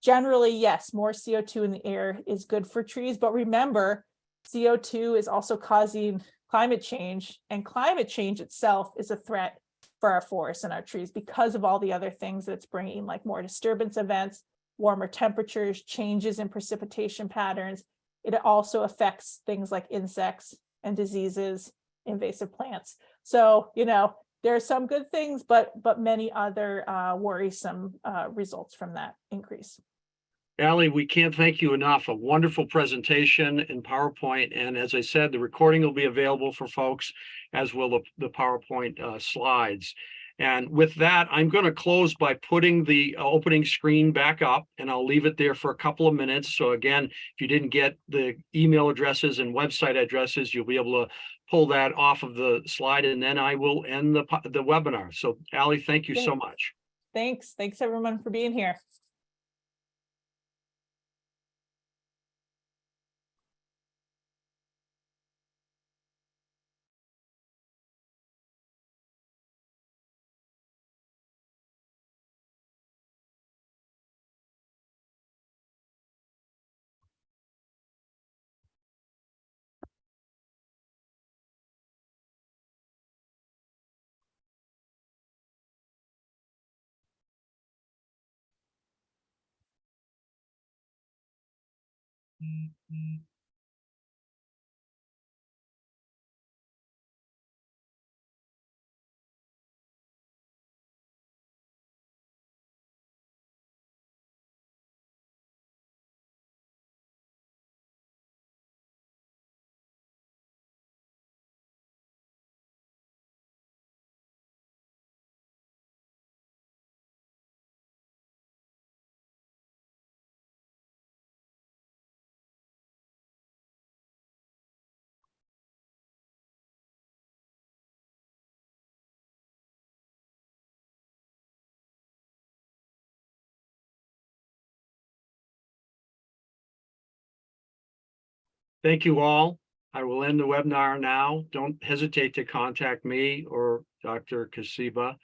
Generally, yes, more CO2 in the air is good for trees, but remember, CO2 is also causing climate change, and climate change itself is a threat for our forests and our trees because of all the other things that it's bringing, like more disturbance events, warmer temperatures, changes in precipitation patterns. It also affects things like insects and diseases, invasive plants. So, there are some good things, but many other worrisome results from that increase. Allie, we can't thank you enough. A wonderful presentation in PowerPoint. And as I said, the recording will be available for folks, as will the PowerPoint slides. And with that, I'm going to close by putting the opening screen back up, and I'll leave it there for a couple of minutes. So again, if you didn't get the email addresses and website addresses, you'll be able to pull that off of the slide, and then I will end the webinar. So Allie, thank you so much. Thanks everyone for being here. Thank you all. I will end the webinar now. Don't hesitate to contact me or Dr. Kosiba.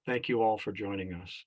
Thank you all for joining us.